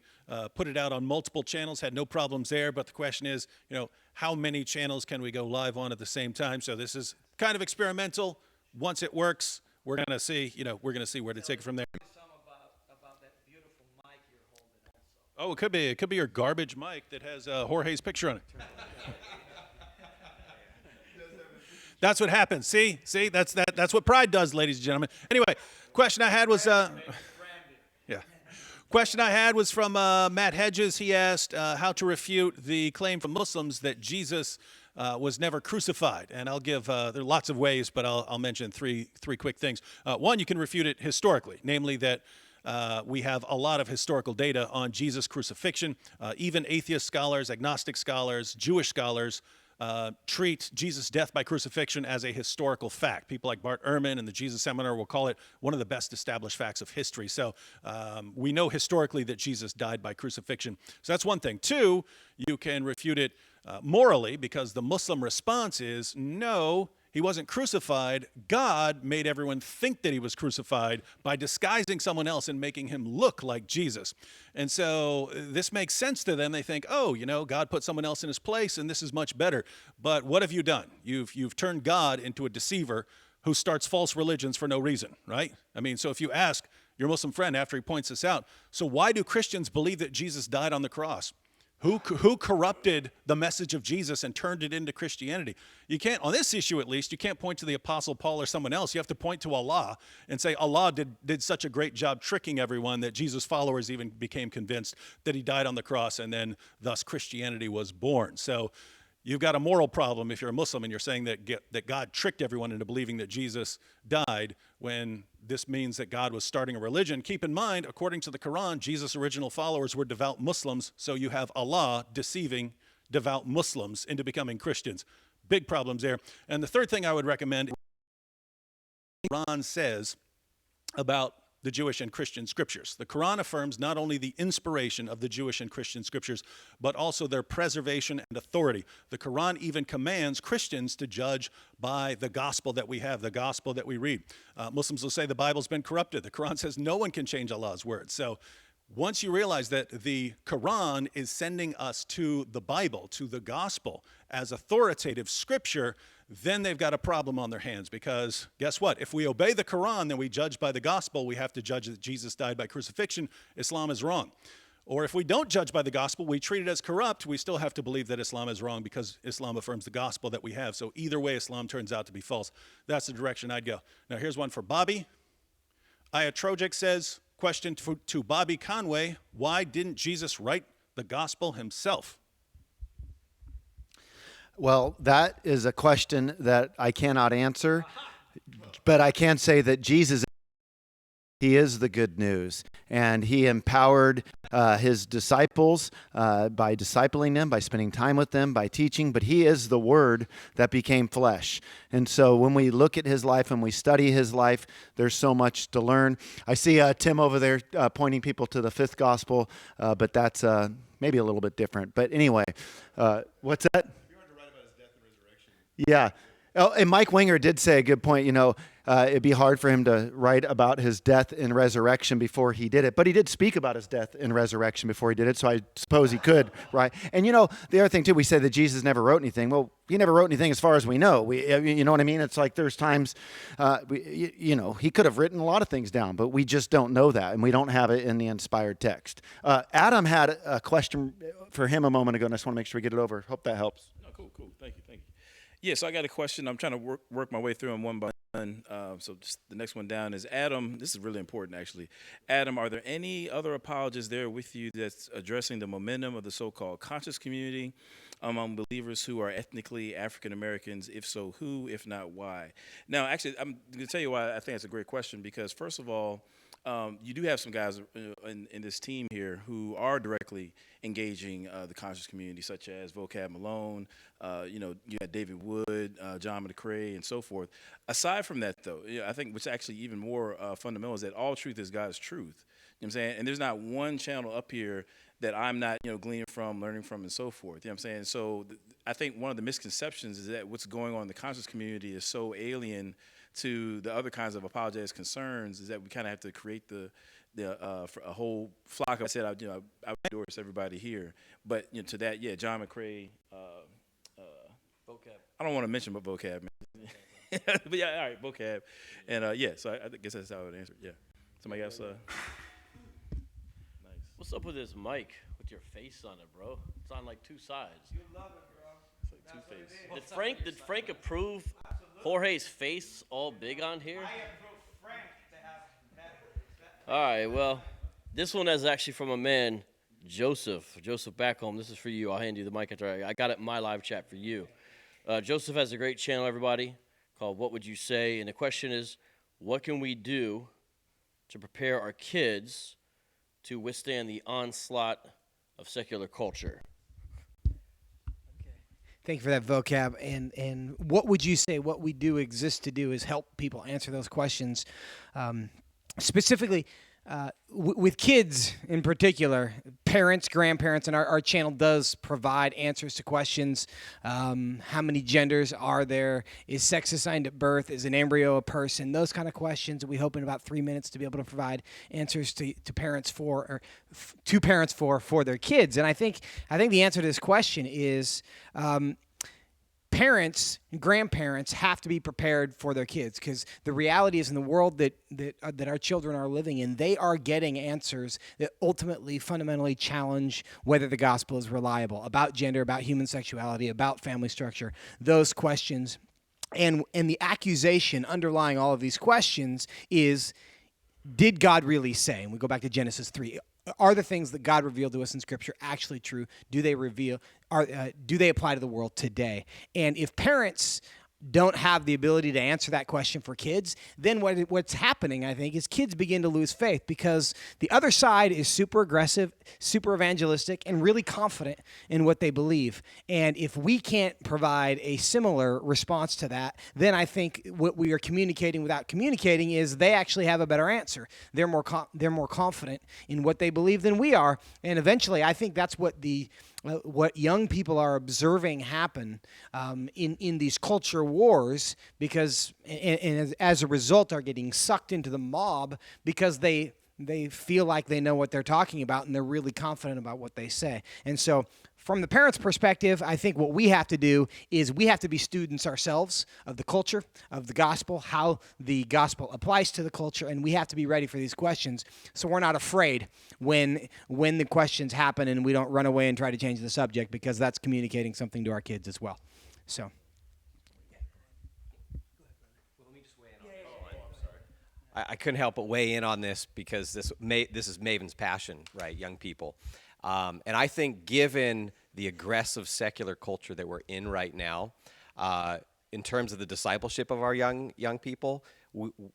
put it out on multiple channels, had no problems there, but the question is, how many channels can we go live on at the same time? So this is kind of experimental. Once it works, we're going to see, where to take it from there. Oh, it could be your garbage mic that has Jorge's picture on it. That's what happens. See, that's what pride does, ladies and gentlemen. Anyway, question I had was Question I had was from Matt Hedges. He asked how to refute the claim from Muslims that Jesus was never crucified. And I'll give, there are lots of ways, but I'll mention three quick things. One, you can refute it historically, namely that we have a lot of historical data on Jesus' crucifixion. Even atheist scholars, agnostic scholars, Jewish scholars treat Jesus' death by crucifixion as a historical fact. People like Bart Ehrman and the Jesus Seminar will call it one of the best established facts of history. So we know historically that Jesus died by crucifixion. So that's one thing. Two, you can refute it morally, because the Muslim response is, no, he wasn't crucified. God made everyone think that he was crucified by disguising someone else and making him look like Jesus. And so this makes sense to them. They think, oh, God put someone else in his place and this is much better. But what have you done? You've turned God into a deceiver who starts false religions for no reason, right? I mean, so if you ask your Muslim friend after he points this out, so why do Christians believe that Jesus died on the cross? Who corrupted the message of Jesus and turned it into Christianity? You can't, on this issue at least, you can't point to the Apostle Paul or someone else. You have to point to Allah and say Allah did such a great job tricking everyone that Jesus' followers even became convinced that he died on the cross, and then thus Christianity was born. So you've got a moral problem if you're a Muslim and you're saying that God tricked everyone into believing that Jesus died when this means that God was starting a religion. Keep in mind, according to the Quran, Jesus' original followers were devout Muslims, so you have Allah deceiving devout Muslims into becoming Christians. Big problems there. And the third thing I would recommend, Quran says about the Jewish and Christian scriptures. The Quran affirms not only the inspiration of the Jewish and Christian scriptures, but also their preservation and authority. The Quran even commands Christians to judge by the gospel that we have, the gospel that we read. Muslims will say the Bible's been corrupted. The Quran says no one can change Allah's word. So once you realize that the Quran is sending us to the Bible, to the gospel, as authoritative scripture, then they've got a problem on their hands, because guess what? If we obey the Quran, then we judge by the gospel. We have to judge that Jesus died by crucifixion. Islam is wrong. Or if we don't judge by the gospel, we treat it as corrupt, we still have to believe that Islam is wrong because Islam affirms the gospel that we have. So either way, Islam turns out to be false. That's the direction I'd go. Now here's one for Bobby. Aya Trojek says, question to Bobby Conway, why didn't Jesus write the gospel himself? Well, that is a question that I cannot answer, but I can say that Jesus, he is the good news, and he empowered his disciples by discipling them, by spending time with them, by teaching, but he is the Word that became flesh. And so when we look at his life and we study his life, there's so much to learn. I see Tim over there pointing people to the fifth gospel, but that's maybe a little bit different. But anyway, what's that? Yeah. Oh, and Mike Winger did say a good point. You know, it'd be hard for him to write about his death and resurrection before he did it. But he did speak about his death and resurrection before he did it, so I suppose he could, right? And, you know, the other thing, too, we say that Jesus never wrote anything. Well, he never wrote anything as far as we know. You know what I mean? It's like there's times, you know, he could have written a lot of things down, but we just don't know that, and we don't have it in the inspired text. Adam had a question for him a moment ago, and I just want to make sure we get it over. Hope that helps. No, cool. Thank you. Yeah, so I got a question. I'm trying to work my way through them one by one. So just the next one down is Adam. This is really important, actually. Adam, are there any other apologists there with you that's addressing the momentum of the so-called conscious community among believers who are ethnically African Americans? If so, who? If not, why? Now, actually, I'm going to tell you why I think it's a great question, because first of all, you do have some guys in this team here who are directly engaging the conscious community, such as Vocab Malone, you know, you got David Wood, John McCrae, and so forth. Aside from that, though, you know, I think what's actually even more fundamental is that all truth is God's truth. You know what I'm saying? And there's not one channel up here that I'm not, you know, gleaning from, learning from, and so forth. You know what I'm saying? So I think one of the misconceptions is that what's going on in the conscious community is so alien to the other kinds of apologetics concerns, is that we kind of have to create for a whole flock. I said, I would endorse everybody here, but you know, to that, yeah, John McCrae, Vocab. I don't want to mention but Vocab, man. But yeah, all right, Vocab, and yeah. So I guess that's how I would answer. Yeah, somebody else. Nice. What's up with this mic with your face on it, bro? It's on like two sides. You love it, bro. It's like two-faced. Did Frank approve Jorge's face all big on here? I approve Frank to have that. All right, well, this one is actually from a man, Joseph back home. This is for you. I'll hand you the mic after I got it in my live chat for you. Joseph has a great channel, everybody, called What Would You Say? And the question is, what can we do to prepare our kids to withstand the onslaught of secular culture? Thank you for that vocab. And what would you say? What we do exist to do is help people answer those questions. Specifically, with kids in particular, parents, grandparents, and our channel does provide answers to questions. How many genders are there? Is sex assigned at birth? Is an embryo a person? Those kind of questions. We hope in about 3 minutes to be able to provide answers to parents for their kids. And I think the answer to this question is parents and grandparents have to be prepared for their kids, because the reality is in the world that our children are living in, they are getting answers that ultimately fundamentally challenge whether the gospel is reliable, about gender, about human sexuality, about family structure, those questions. And the accusation underlying all of these questions is, did God really say? And we go back to Genesis 3. Are the things that God revealed to us in Scripture actually true? Do they apply to the world today? And if parents don't have the ability to answer that question for kids, then what's happening, I think, is kids begin to lose faith because the other side is super aggressive, super evangelistic, and really confident in what they believe. And if we can't provide a similar response to that, then I think what we are communicating without communicating is they actually have a better answer. They're more confident in what they believe than we are. And eventually, I think that's what young people are observing happen in these culture wars, because and as a result are getting sucked into the mob because they feel like they know what they're talking about and they're really confident about what they say. And so from the parents' perspective, I think what we have to do is we have to be students ourselves of the culture, of the gospel, how the gospel applies to the culture, and we have to be ready for these questions so we're not afraid when the questions happen and we don't run away and try to change the subject, because that's communicating something to our kids as well. So. I couldn't help but weigh in on this because this is Maven's passion, right? Young people. And I think given the aggressive secular culture that we're in right now, in terms of the discipleship of our young people,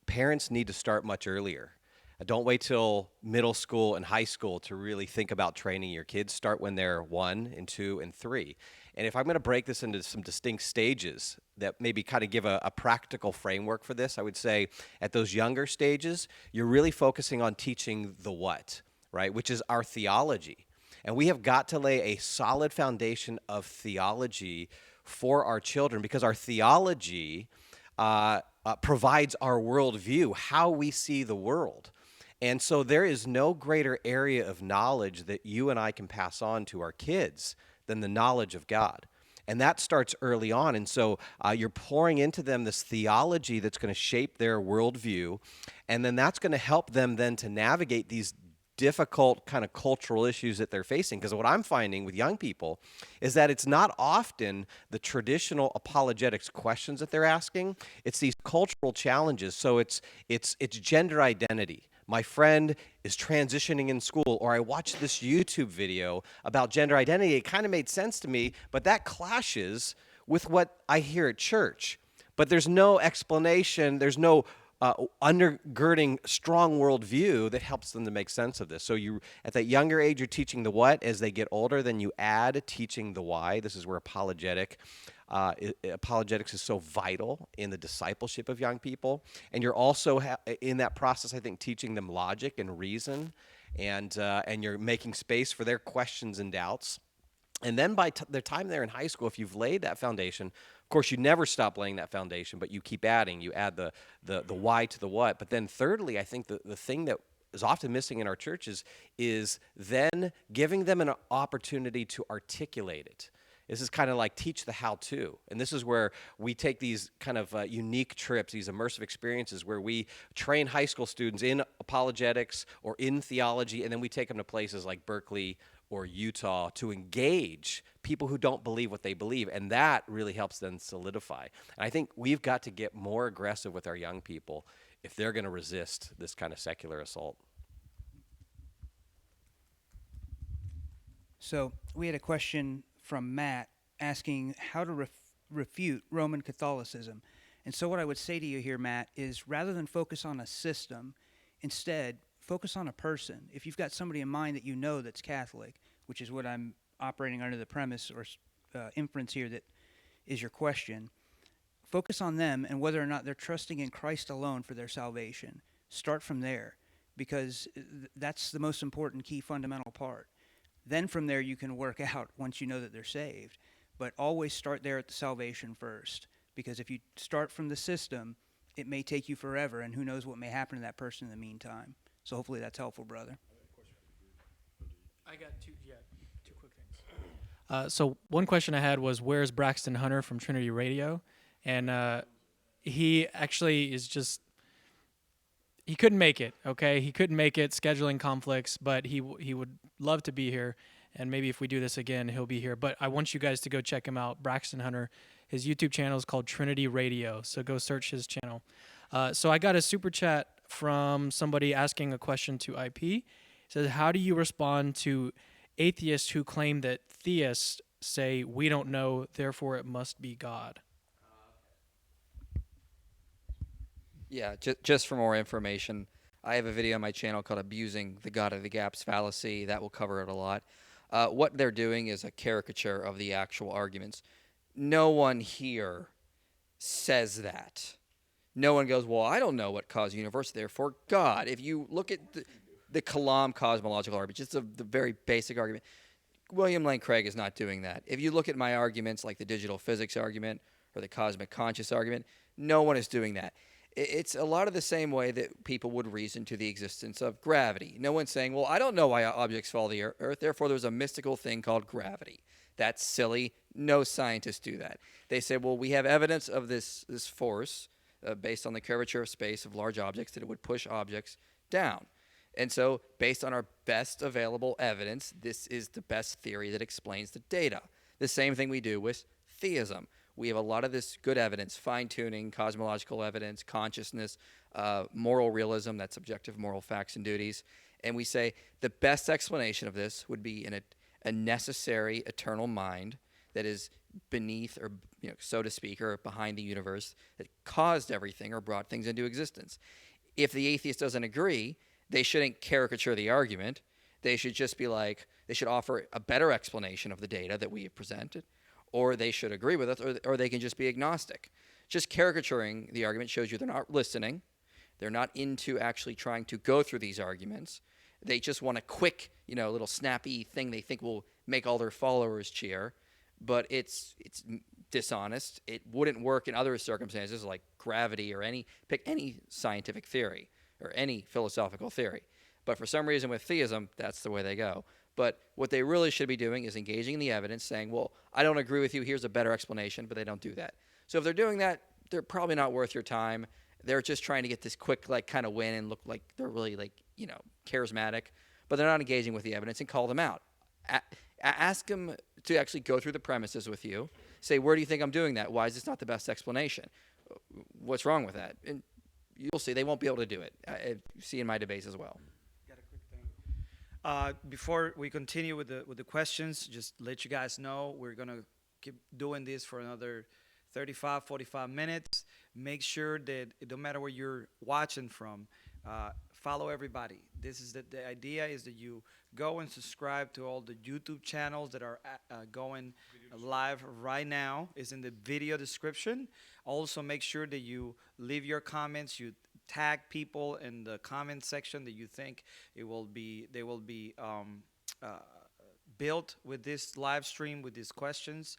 parents need to start much earlier. Don't wait till middle school and high school to really think about training your kids. Start when they're 1 and 2 and 3. And if I'm going to break this into some distinct stages that maybe kind of give a practical framework for this, I would say at those younger stages, you're really focusing on teaching the what, right, which is our theology. And we have got to lay a solid foundation of theology for our children, because our theology provides our worldview, how we see the world. And so there is no greater area of knowledge that you and I can pass on to our kids than the knowledge of God. And that starts early on. And so you're pouring into them this theology that's going to shape their worldview. And then that's going to help them then to navigate these difficult kind of cultural issues that they're facing. Because what I'm finding with young people is that it's not often the traditional apologetics questions that they're asking. It's these cultural challenges. So it's gender identity. My friend is transitioning in school, or I watched this YouTube video about gender identity. It kind of made sense to me, but that clashes with what I hear at church. But there's no explanation, there's no undergirding strong worldview that helps them to make sense of this. So you, at that younger age, you're teaching the what. As they get older, then you add teaching the why. This is where apologetics is so vital in the discipleship of young people. And you're also in that process, I think, teaching them logic and reason, and you're making space for their questions and doubts. And then by the time they're in high school, if you've laid that foundation, of course, you never stop laying that foundation, but you keep adding. You add the why to the what. But then thirdly, I think the thing that is often missing in our churches is then giving them an opportunity to articulate it. This is kind of like teach the how-to. And this is where we take these kind of unique trips, these immersive experiences where we train high school students in apologetics or in theology, and then we take them to places like Berkeley or Utah to engage people who don't believe what they believe. And that really helps them solidify. And I think we've got to get more aggressive with our young people if they're going to resist this kind of secular assault. So we had a question from Matt asking how to refute Roman Catholicism. And so what I would say to you here, Matt, is rather than focus on a system, instead focus on a person. If you've got somebody in mind that you know that's Catholic, which is what I'm operating under the premise or inference here that is your question, focus on them and whether or not they're trusting in Christ alone for their salvation. Start from there, because that's the most important key fundamental part. Then from there you can work out once you know that they're saved. But always start there at the salvation first, because if you start from the system, it may take you forever, and who knows what may happen to that person in the meantime. So hopefully that's helpful, brother. I got two quick things. So one question I had was, where's Braxton Hunter from Trinity Radio? And he actually is just, he couldn't make it, okay? He couldn't make it, scheduling conflicts, but he would love to be here. And maybe if we do this again, he'll be here. But I want you guys to go check him out, Braxton Hunter. His YouTube channel is called Trinity Radio, so go search his channel. So I got a super chat from somebody asking a question to IP. It says, how do you respond to atheists who claim that theists say, we don't know, therefore it must be God? Yeah, just for more information, I have a video on my channel called Abusing the God of the Gaps Fallacy. That will cover it a lot. What they're doing is a caricature of the actual arguments. No one here says that. No one goes, well, I don't know what caused the universe, therefore God. If you look at the Kalam cosmological argument, just the very basic argument, William Lane Craig is not doing that. If you look at my arguments like the digital physics argument or the cosmic conscious argument, no one is doing that. It's a lot of the same way that people would reason to the existence of gravity. No one's saying, well, I don't know why objects fall to the earth, therefore there's a mystical thing called gravity. That's silly. No scientists do that. They say, well, we have evidence of this force based on the curvature of space of large objects that it would push objects down. And so based on our best available evidence, this is the best theory that explains the data. The same thing we do with theism. We have a lot of this good evidence, fine-tuning, cosmological evidence, consciousness, moral realism, that's objective moral facts and duties. And we say the best explanation of this would be in a necessary eternal mind that is beneath or, so to speak, or behind the universe that caused everything or brought things into existence. If the atheist doesn't agree, they shouldn't caricature the argument. They should just be like, they should offer a better explanation of the data that we have presented, or they should agree with us, or they can just be agnostic. Just caricaturing the argument shows you they're not listening. They're not into actually trying to go through these arguments. They just want a quick, little snappy thing they think will make all their followers cheer. But it's dishonest. It wouldn't work in other circumstances like gravity or pick any scientific theory or any philosophical theory. But for some reason with theism, that's the way they go. But what they really should be doing is engaging in the evidence, saying, well, I don't agree with you, here's a better explanation, but they don't do that. So if they're doing that, they're probably not worth your time. They're just trying to get this quick, kind of win and look like they're really, charismatic, but they're not engaging with the evidence and call them out. Ask them to actually go through the premises with you. Say, where do you think I'm doing that? Why is this not the best explanation? What's wrong with that? And you'll see they won't be able to do it. You see in my debates as well. Got a quick thing. Before we continue with the questions, just let you guys know we're going to keep doing this for another 35, 45 minutes. Make sure that it don't matter where you're watching from, follow everybody. This is the idea is that you go and subscribe to all the YouTube channels that are going live right now. It's in the video description. Also, make sure that you leave your comments. You tag people in the comment section that you think they will be built with this live stream, with these questions,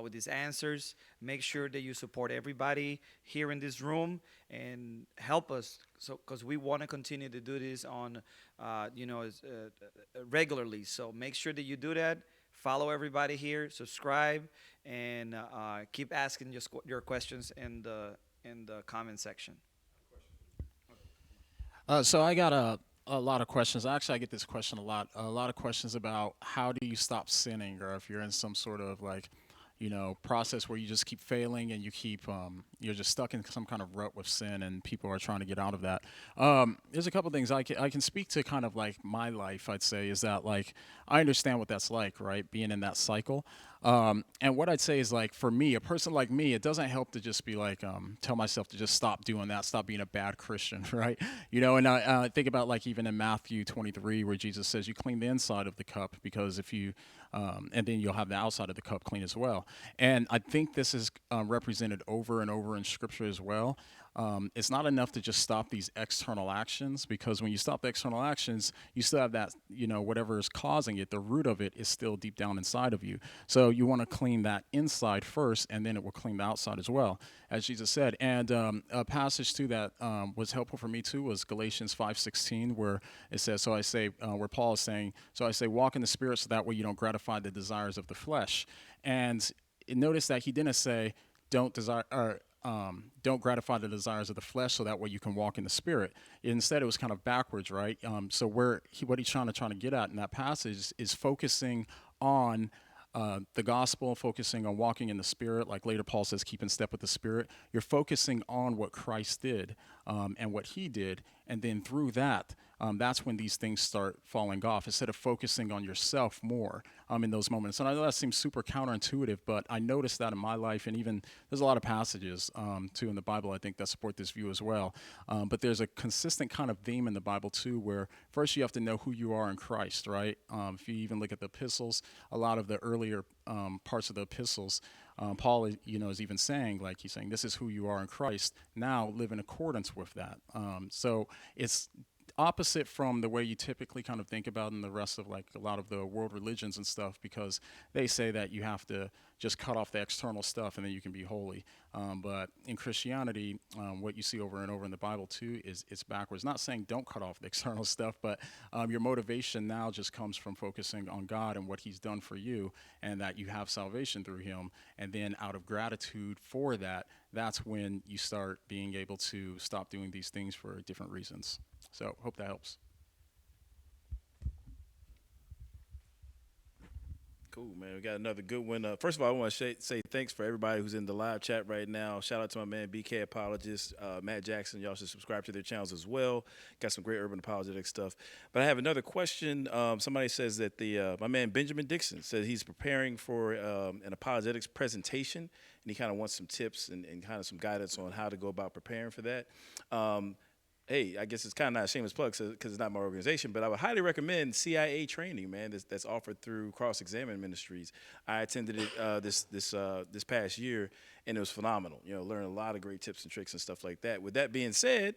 with these answers. Make sure that you support everybody here in this room and help us, because we want to continue to do this on, regularly. So make sure that you do that. Follow everybody here, subscribe, and keep asking your questions in the comment section. So I got a lot of questions. Actually, I get this question a lot. A lot of questions about how do you stop sinning, or if you're in some sort of process where you just keep failing and you keep you're just stuck in some kind of rut with sin, and people are trying to get out of that. There's a couple things I can speak to. Kind of like my life, I'd say, is that I understand what that's like, right? Being in that cycle. And what I'd say is, for me, a person like me, it doesn't help to just be tell myself to just stop doing that, stop being a bad Christian, right? And I think about even in Matthew 23, where Jesus says, you clean the inside of the cup, because if you, and then you'll have the outside of the cup clean as well. And I think this is represented over and over in Scripture as well. It's not enough to just stop these external actions, because when you stop the external actions, you still have that, whatever is causing it, the root of it is still deep down inside of you. So you want to clean that inside first, and then it will clean the outside as well, as Jesus said. And a passage too that was helpful for me too was Galatians 5:16, where it says, so I say, where Paul is saying, so I say, walk in the Spirit, so that way you don't gratify the desires of the flesh. And notice that he didn't say, don't gratify the desires of the flesh, so that way you can walk in the Spirit. Instead, it was kind of backwards, right? So what he's trying to get at in that passage is focusing on the gospel, focusing on walking in the Spirit. Like later Paul says, keep in step with the Spirit. You're focusing on what Christ did and what he did, And then through that, that's when these things start falling off, instead of focusing on yourself more in those moments. And I know that seems super counterintuitive, but I noticed that in my life, and even there's a lot of passages too in the Bible, I think, that support this view as well. But there's a consistent kind of theme in the Bible too, where first you have to know who you are in Christ, right? If you even look at the epistles, a lot of the earlier parts of the epistles, Paul, is even saying, like, he's saying, this is who you are in Christ. Now live in accordance with that. So it's opposite from the way you typically kind of think about in the rest of, like, a lot of the world religions and stuff, because they say that you have to just cut off the external stuff and then you can be holy. But in Christianity, what you see over and over in the Bible too is it's backwards. Not saying don't cut off the external stuff, but your motivation now just comes from focusing on God and what he's done for you, and that you have salvation through him. And then out of gratitude for that, that's when you start being able to stop doing these things for different reasons. So hope that helps. Cool, man. We got another good one. First of all, I want to say thanks for everybody who's in the live chat right now. Shout out to my man BK Apologist, Matt Jackson. Y'all should subscribe to their channels as well. Got some great urban apologetic stuff. But I have another question. Somebody says that my man Benjamin Dixon says he's preparing for an apologetics presentation, and he kind of wants some tips and kind of some guidance on how to go about preparing for that. Hey, I guess it's kind of not a shameless plug because it's not my organization, but I would highly recommend CIA training, man, that's offered through Cross-Examine Ministries. I attended it this past year, and it was phenomenal. Learned a lot of great tips and tricks and stuff like that. With that being said,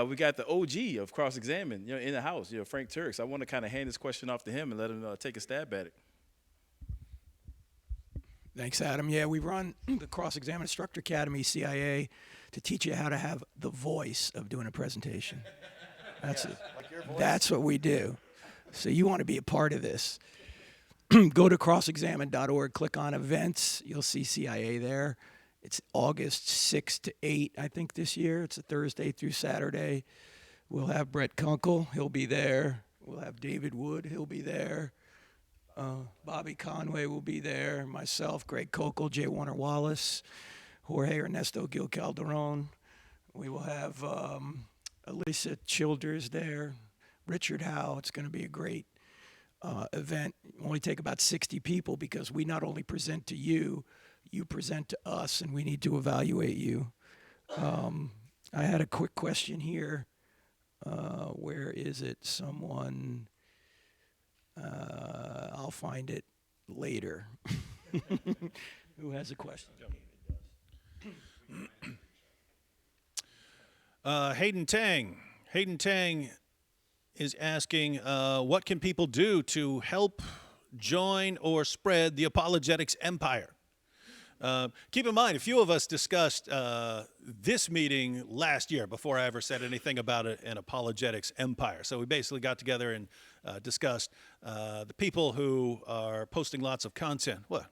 we got the OG of Cross-Examine, in the house, Frank Turks. I want to kind of hand this question off to him and let him take a stab at it. Thanks, Adam. Yeah, we run the Cross-Examine Instructor Academy, CIA, to teach you how to have the voice of doing a presentation. That's what we do. So you want to be a part of this. Go to crossexamine.org, click on events. You'll see CIA there. It's August 6 to 8, I think, this year. It's a Thursday through Saturday. We'll have Brett Kunkel. He'll be there. We'll have David Wood. He'll be there. Bobby Conway will be there. Myself, Greg Kokel, Jay Warner Wallace, Jorge Ernesto Gil Calderon. We will have Alyssa Childers there, Richard Howe. It's going to be a great event. Only take about 60 people because we not only present to you, you present to us, and we need to evaluate you. I had a quick question here. Where is it? Someone, I'll find it later. Who has a question? Hayden Tang. Hayden Tang is asking, what can people do to help join or spread the Apologetics Empire? Keep in mind, a few of us discussed this meeting last year before I ever said anything about an Apologetics Empire. So we basically got together and discussed the people who are posting lots of content. What?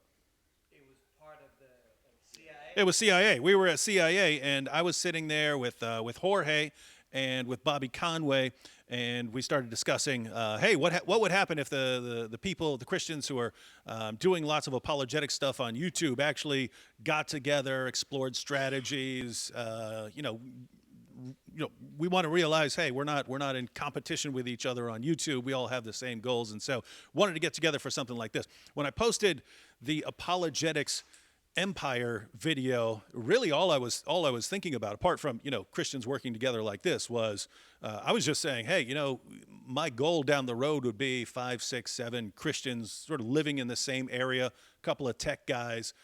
It was CIA. We were at CIA, and I was sitting there with Jorge and with Bobby Conway, and we started discussing, hey, what would happen if the people, the Christians who are doing lots of apologetic stuff on YouTube actually got together, explored strategies. We want to realize, hey, we're not in competition with each other on YouTube. We all have the same goals, and so wanted to get together for something like this. When I posted the Apologetics Empire video, really all I was thinking about, apart from Christians working together like this, was I was just saying, hey, my goal down the road would be 5, 6, 7 Christians sort of living in the same area, a couple of tech guys,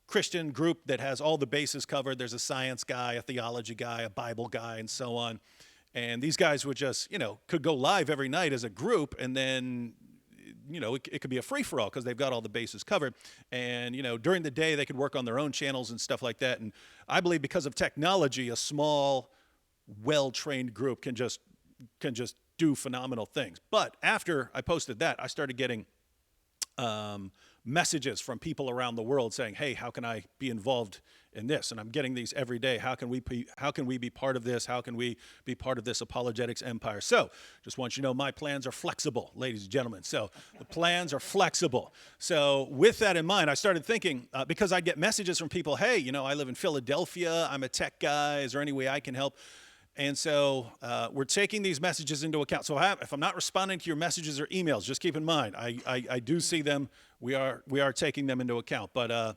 Christian group that has all the bases covered. There's a science guy, a theology guy, a Bible guy, and so on. And these guys would just could go live every night as a group, and then it could be a free-for-all because they've got all the bases covered. And, during the day, they could work on their own channels and stuff like that. And I believe because of technology, a small, well-trained group can just do phenomenal things. But after I posted that, I started getting messages from people around the world saying, hey, how can I be involved in this? And I'm getting these every day. How can we be part of this? How can we be part of this apologetics empire? So just want you to know my plans are flexible, ladies and gentlemen. So the plans are flexible. So with that in mind, I started thinking, because I get messages from people, hey, I live in Philadelphia. I'm a tech guy. Is there any way I can help? And so we're taking these messages into account. So if I'm not responding to your messages or emails, just keep in mind, I do see them. We are taking them into account. But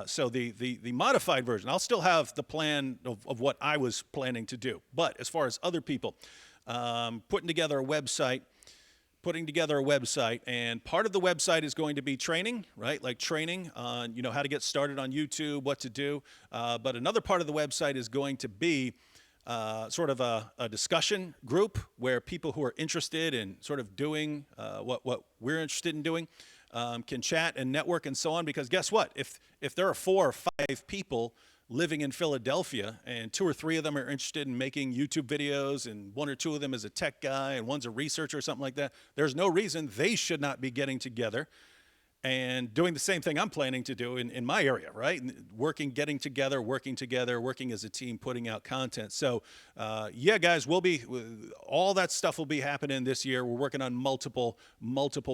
so the modified version, I'll still have the plan of what I was planning to do. But as far as other people, putting together a website, and part of the website is going to be training, right? Like training on, how to get started on YouTube, what to do. But another part of the website is going to be sort of a discussion group where people who are interested in sort of doing what we're interested in doing can chat and network and so on. Because guess what? If there are 4 or 5 people living in Philadelphia and 2 or 3 of them are interested in making YouTube videos and 1 or 2 of them is a tech guy and one's a researcher or something like that, there's no reason they should not be getting together and doing the same thing I'm planning to do in my area, right? Getting together, working as a team, putting out content. So, yeah, guys, all that stuff will be happening this year. We're working on multiple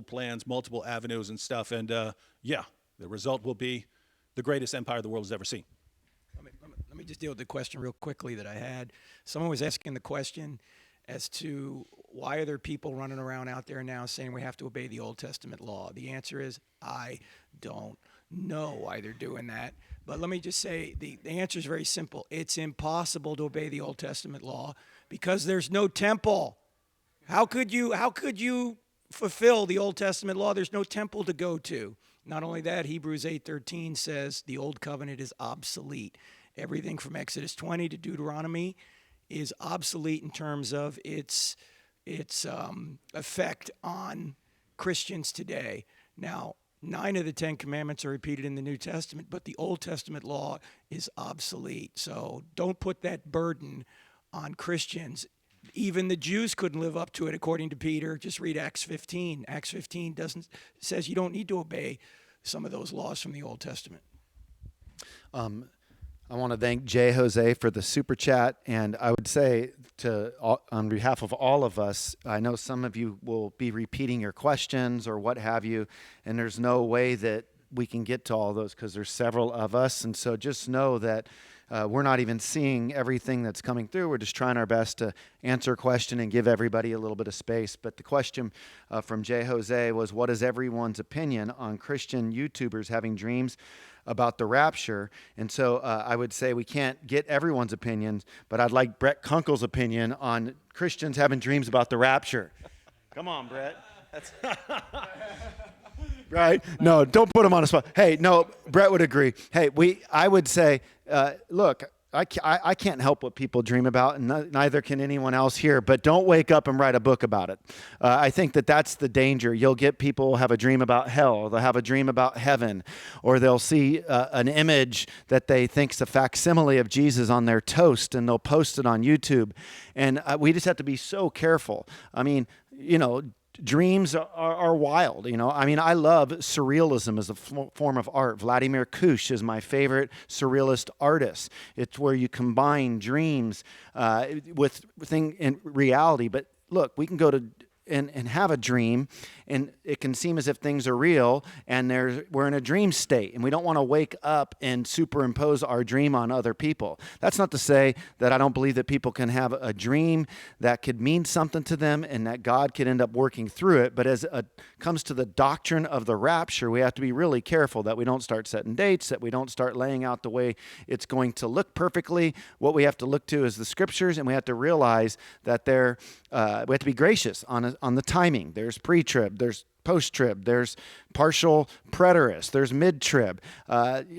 plans, multiple avenues and stuff. And, yeah, the result will be the greatest empire the world has ever seen. Let me just deal with the question real quickly that I had. Someone was asking the question as to why are there people running around out there now saying we have to obey the Old Testament law? The answer is I don't know why they're doing that. But let me just say the answer is very simple. It's impossible to obey the Old Testament law because there's no temple. How could you fulfill the Old Testament law? There's no temple to go to. Not only that, Hebrews 8:13 says the old covenant is obsolete. Everything from Exodus 20 to Deuteronomy is obsolete in terms of its effect on Christians today. Now, 9 of the 10 commandments are repeated in the New Testament, but the Old Testament law is obsolete. So don't put that burden on Christians. Even the Jews couldn't live up to it, according to Peter. Just read Acts 15. Acts 15 says you don't need to obey some of those laws from the Old Testament. I want to thank Jay Jose for the super chat, and I would say on behalf of all of us, I know some of you will be repeating your questions or what have you, and there's no way that we can get to all those because there's several of us, and so just know that we're not even seeing everything that's coming through. We're just trying our best to answer a question and give everybody a little bit of space. But the question from Jay Jose was, what is everyone's opinion on Christian YouTubers having dreams about the rapture? And so I would say we can't get everyone's opinions, but I'd like Brett Kunkel's opinion on Christians having dreams about the rapture. Come on, Brett. Right? No, don't put him on the spot. Hey, no, Brett would agree. Hey, I would say, look, I can't help what people dream about, and neither can anyone else here, but don't wake up and write a book about it. I think that's the danger. You'll get people have a dream about hell, or they'll have a dream about heaven, or they'll see an image that they think's a facsimile of Jesus on their toast, and they'll post it on YouTube. And we just have to be so careful. I mean, dreams are wild, I mean, I love surrealism as a form of art. Vladimir Kush is my favorite surrealist artist. It's where you combine dreams with in reality. But look, we can go to and have a dream, and it can seem as if things are real, and we're in a dream state, and we don't want to wake up and superimpose our dream on other people. That's not to say that I don't believe that people can have a dream that could mean something to them and that God could end up working through it. But as it comes to the doctrine of the rapture, we have to be really careful that we don't start setting dates, that we don't start laying out the way it's going to look perfectly. What we have to look to is the scriptures, and we have to realize that we have to be gracious on the timing. There's pre-trib, there's post-trib, there's partial preterist, there's mid-trib.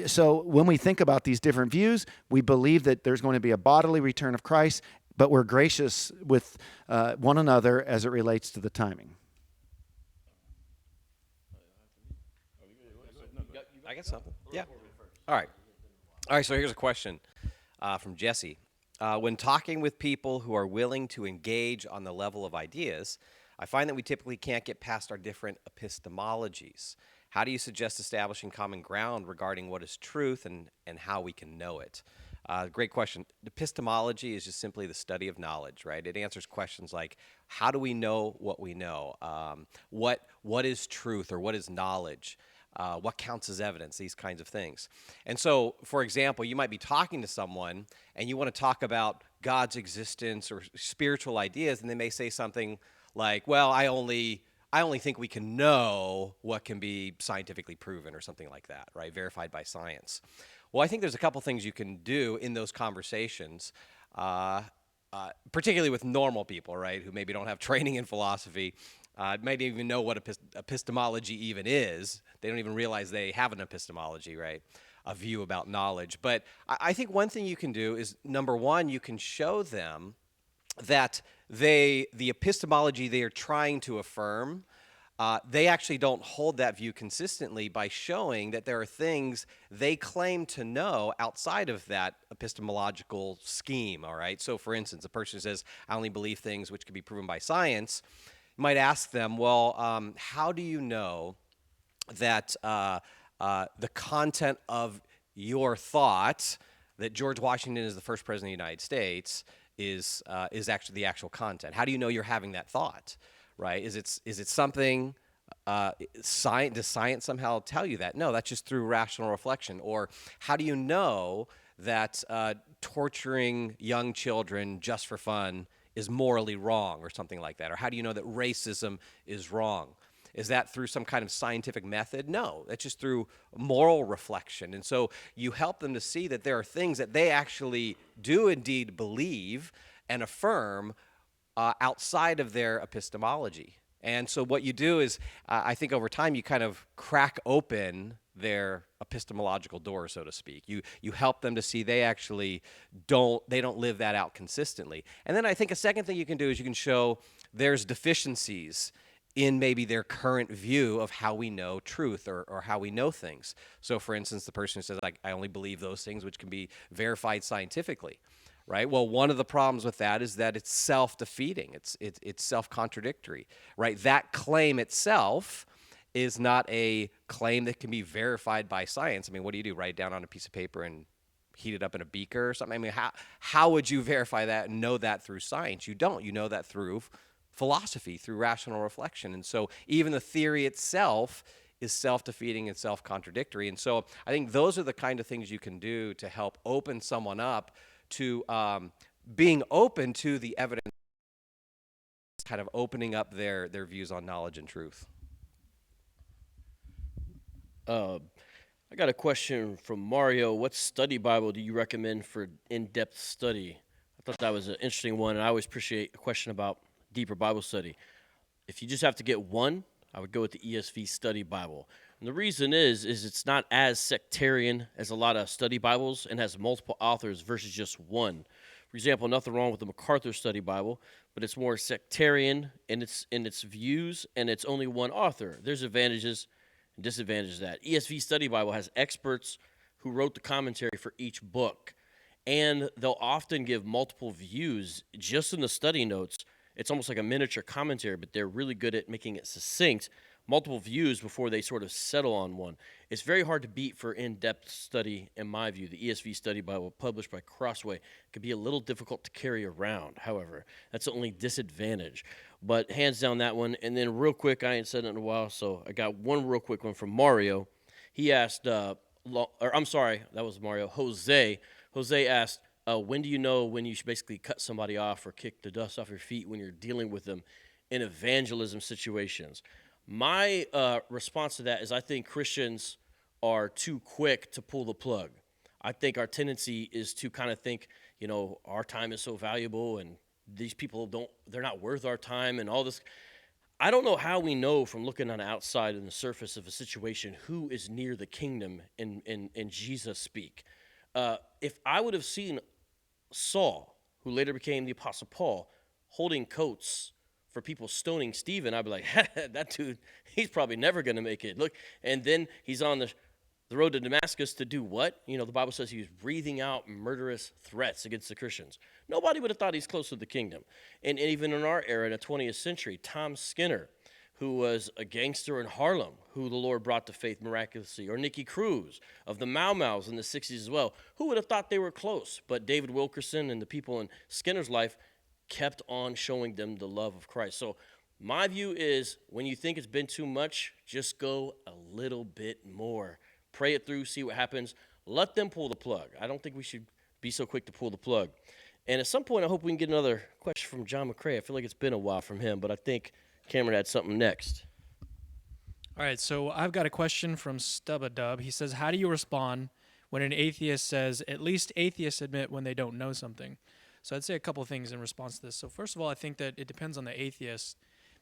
So when we think about these different views, we believe that there's going to be a bodily return of Christ, but we're gracious with one another as it relates to the timing. I got something. Yeah. All right, so here's a question from Jesse. When talking with people who are willing to engage on the level of ideas, I find that we typically can't get past our different epistemologies. How do you suggest establishing common ground regarding what is truth and how we can know it? Great question. Epistemology is just simply the study of knowledge, right? It answers questions like, how do we know what we know? What is truth, or what is knowledge? what counts as evidence, these kinds of things. And so, for example, you might be talking to someone and you want to talk about God's existence or spiritual ideas, and they may say something like, well, I only think we can know what can be scientifically proven, or something like that, right? Verified by science. Well, I think there's a couple things you can do in those conversations, particularly with normal people, right, who maybe don't have training in philosophy, might even know what epistemology even is. They don't even realize they have an epistemology, right, a view about knowledge. But I think one thing you can do is, number one, you can show them that the epistemology they are trying to affirm, they actually don't hold that view consistently, by showing that there are things they claim to know outside of that epistemological scheme, all right? So, for instance, a person says, I only believe things which can be proven by science. You might ask them, well, how do you know that the content of your thought, that George Washington is the first president of the United States, is actually the actual content? How do you know you're having that thought, right? Is it something, does science somehow tell you that? No, that's just through rational reflection. Or how do you know that torturing young children just for fun is morally wrong, or something like that? Or how do you know that racism is wrong? Is that through some kind of scientific method? No, that's just through moral reflection. And so you help them to see that there are things that they actually do indeed believe and affirm outside of their epistemology. And so what you do is, I think over time, you kind of crack open their epistemological door, so to speak. You help them to see they actually don't live that out consistently. And then I think a second thing you can do is you can show there's deficiencies in maybe their current view of how we know truth, or how we know things. So, for instance, the person who says, I only believe those things which can be verified scientifically, right? Well, one of the problems with that is that it's self-defeating. It's self-contradictory, right? That claim itself is not a claim that can be verified by science. I mean, what do? Write it down on a piece of paper and heat it up in a beaker or something? I mean, how would you verify that and know that through science? You don't. You know that through philosophy, through rational reflection. And so even the theory itself is self-defeating and self-contradictory. And so I think those are the kind of things you can do to help open someone up to being open to the evidence, kind of opening up their views on knowledge and truth. I got a question from Mario. What study Bible do you recommend for in-depth study? I thought that was an interesting one, and I always appreciate a question about deeper Bible study. If you just have to get one, I would go with the ESV Study Bible. And the reason is it's not as sectarian as a lot of study Bibles, and has multiple authors versus just one. For example, nothing wrong with the MacArthur Study Bible, but it's more sectarian in its views, and it's only one author. There's advantages and disadvantages to that. ESV Study Bible has experts who wrote the commentary for each book, and they'll often give multiple views just in the study notes. It's almost like a miniature commentary, but they're really good at making it succinct, multiple views before they sort of settle on one. It's very hard to beat for in-depth study, in my view. The ESV Study Bible, published by Crossway, could be a little difficult to carry around, however. That's the only disadvantage. But hands down that one. And then real quick, I ain't said it in a while, so I got one real quick one from Mario. He asked, I'm sorry, that was Mario. Jose asked, when do you know when you should basically cut somebody off or kick the dust off your feet when you're dealing with them in evangelism situations? My response to that is I think Christians are too quick to pull the plug. I think our tendency is to kind of think, our time is so valuable and these people they're not worth our time and all this. I don't know how we know from looking on the outside and the surface of a situation who is near the kingdom in Jesus speak. If I would have seen Saul, who later became the Apostle Paul, holding coats for people stoning Stephen, I'd be like, that dude, he's probably never going to make it. Look, and then he's on the road to Damascus to do what? The Bible says he was breathing out murderous threats against the Christians. Nobody would have thought he's close to the kingdom. And even in our era, in the 20th century, Tom Skinner, who was a gangster in Harlem, who the Lord brought to faith miraculously, or Nicky Cruz of the Mau Mau's in the 60s as well. Who would have thought they were close? But David Wilkerson and the people in Skinner's life kept on showing them the love of Christ. So My view is when you think it's been too much, just go a little bit more. Pray it through, see what happens. Let them pull the plug. I don't think we should be so quick to pull the plug. And at some point, I hope we can get another question from John McCrae. I feel like it's been a while from him, but I think Cameron had something next. All right, so I've got a question from Stubadub. He says, how do you respond when an atheist says, at least atheists admit when they don't know something? So I'd say a couple of things in response to this. So first of all, I think that it depends on the atheist,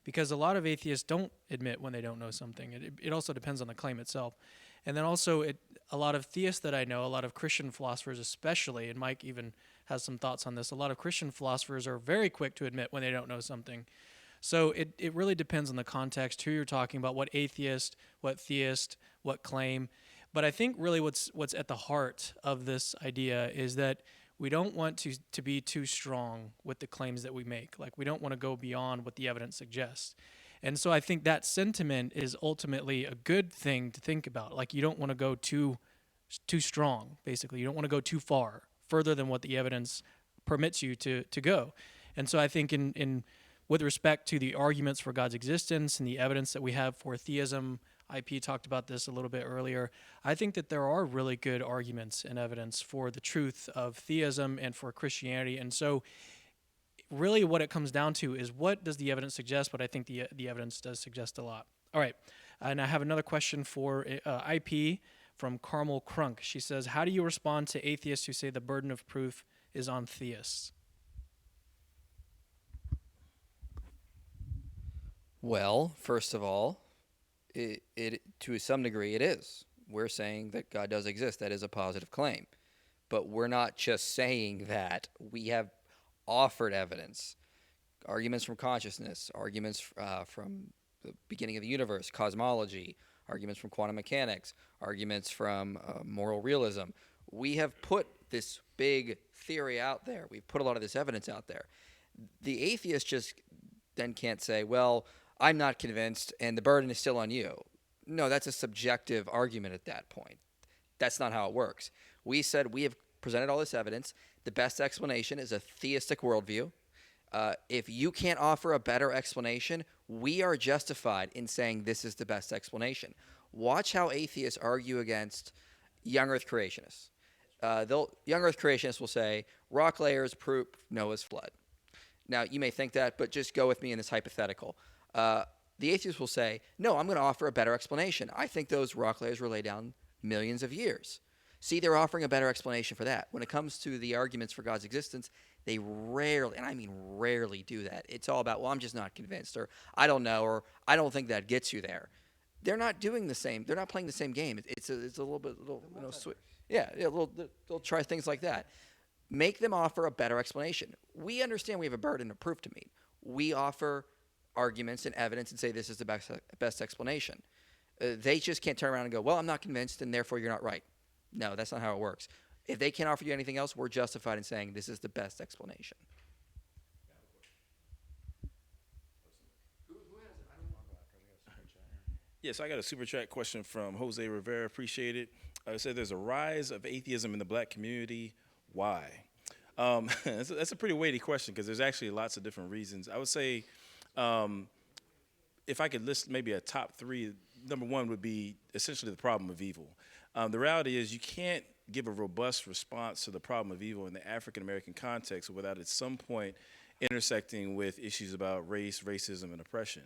because a lot of atheists don't admit when they don't know something. It also depends on the claim itself. And then also, a lot of theists that I know, a lot of Christian philosophers especially, and Mike even has some thoughts on this, a lot of Christian philosophers are very quick to admit when they don't know something. So it really depends on the context, who you're talking about, what atheist, what theist, what claim. But I think really what's at the heart of this idea is that we don't want to be too strong with the claims that we make. Like, we don't want to go beyond what the evidence suggests. And so I think that sentiment is ultimately a good thing to think about. Like, you don't want to go too strong, basically. You don't want to go too further than what the evidence permits you to go. And so I think in with respect to the arguments for God's existence and the evidence that we have for theism, IP talked about this a little bit earlier, I think that there are really good arguments and evidence for the truth of theism and for Christianity. And so really what it comes down to is, what does the evidence suggest? But I think the evidence does suggest a lot. All right, and I have another question for IP from Carmel Crunk. She says, how do you respond to atheists who say the burden of proof is on theists? Well, first of all, it to some degree it is. We're saying that God does exist. That is a positive claim. But we're not just saying that. We have offered evidence, arguments from consciousness, arguments from the beginning of the universe, cosmology, arguments from quantum mechanics, arguments from moral realism. We have put this big theory out there. We've put a lot of this evidence out there. The atheist just then can't say, well, I'm not convinced and the burden is still on you. No, that's a subjective argument at that point. That's not how it works. We said we have presented all this evidence. The best explanation is a theistic worldview. If you can't offer a better explanation, we are justified in saying this is the best explanation. Watch how atheists argue against young earth creationists. Young earth creationists will say, rock layers prove Noah's flood. Now, you may think that, but just go with me in this hypothetical. The atheist will say, no, I'm going to offer a better explanation. I think those rock layers were laid down millions of years. See, they're offering a better explanation for that. When it comes to the arguments for God's existence, they rarely, and I mean rarely, do that. It's all about, well, I'm just not convinced, or I don't know, or I don't think that gets you there. They're not doing the same. They're not playing the same game. It's a little bit, they'll try things like that. Make them offer a better explanation. We understand we have a burden of proof to meet. We offer arguments and evidence and say this is the best explanation. They just can't turn around and go, well, I'm not convinced, and therefore you're not right. No, that's not how it works. If they can't offer you anything else, we're justified in saying this is the best explanation. Yes, I got a super chat question from Jose Rivera. Appreciate it. It said there's a rise of atheism in the black community. Why? That's a pretty weighty question because there's actually lots of different reasons. I would say if I could list maybe a top three, number one would be essentially the problem of evil. The reality is you can't give a robust response to the problem of evil in the African-American context without at some point intersecting with issues about race, racism, and oppression.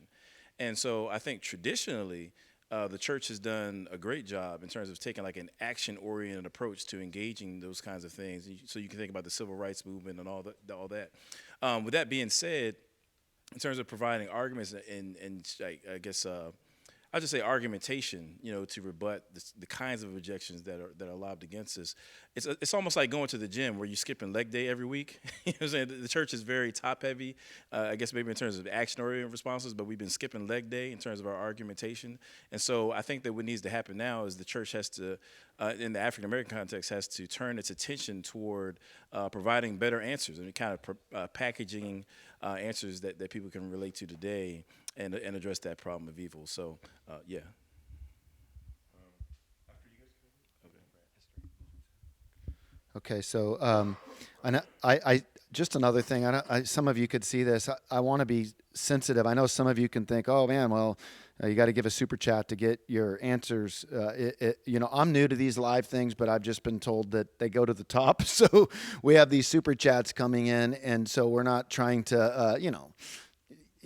And so I think traditionally, the church has done a great job in terms of taking like an action-oriented approach to engaging those kinds of things. So you can think about the civil rights movement and all that. With that being said, in terms of providing arguments and I guess I'll just say argumentation, to rebut the kinds of objections that are lobbed against us. It's almost like going to the gym where you're skipping leg day every week. You know what I'm saying? The church is very top heavy, I guess maybe in terms of action-oriented responses, but we've been skipping leg day in terms of our argumentation. And so I think that what needs to happen now is the church has to, in the African-American context, has to turn its attention toward providing better answers and kind of packaging answers that people can relate to today and address that problem of evil. So, yeah. Okay, so and I just another thing. Some of you could see this. I want to be sensitive. I know some of you can think, oh man, well, you got to give a super chat to get your answers. I'm new to these live things, but I've just been told that they go to the top. So we have these super chats coming in, and so we're not trying to,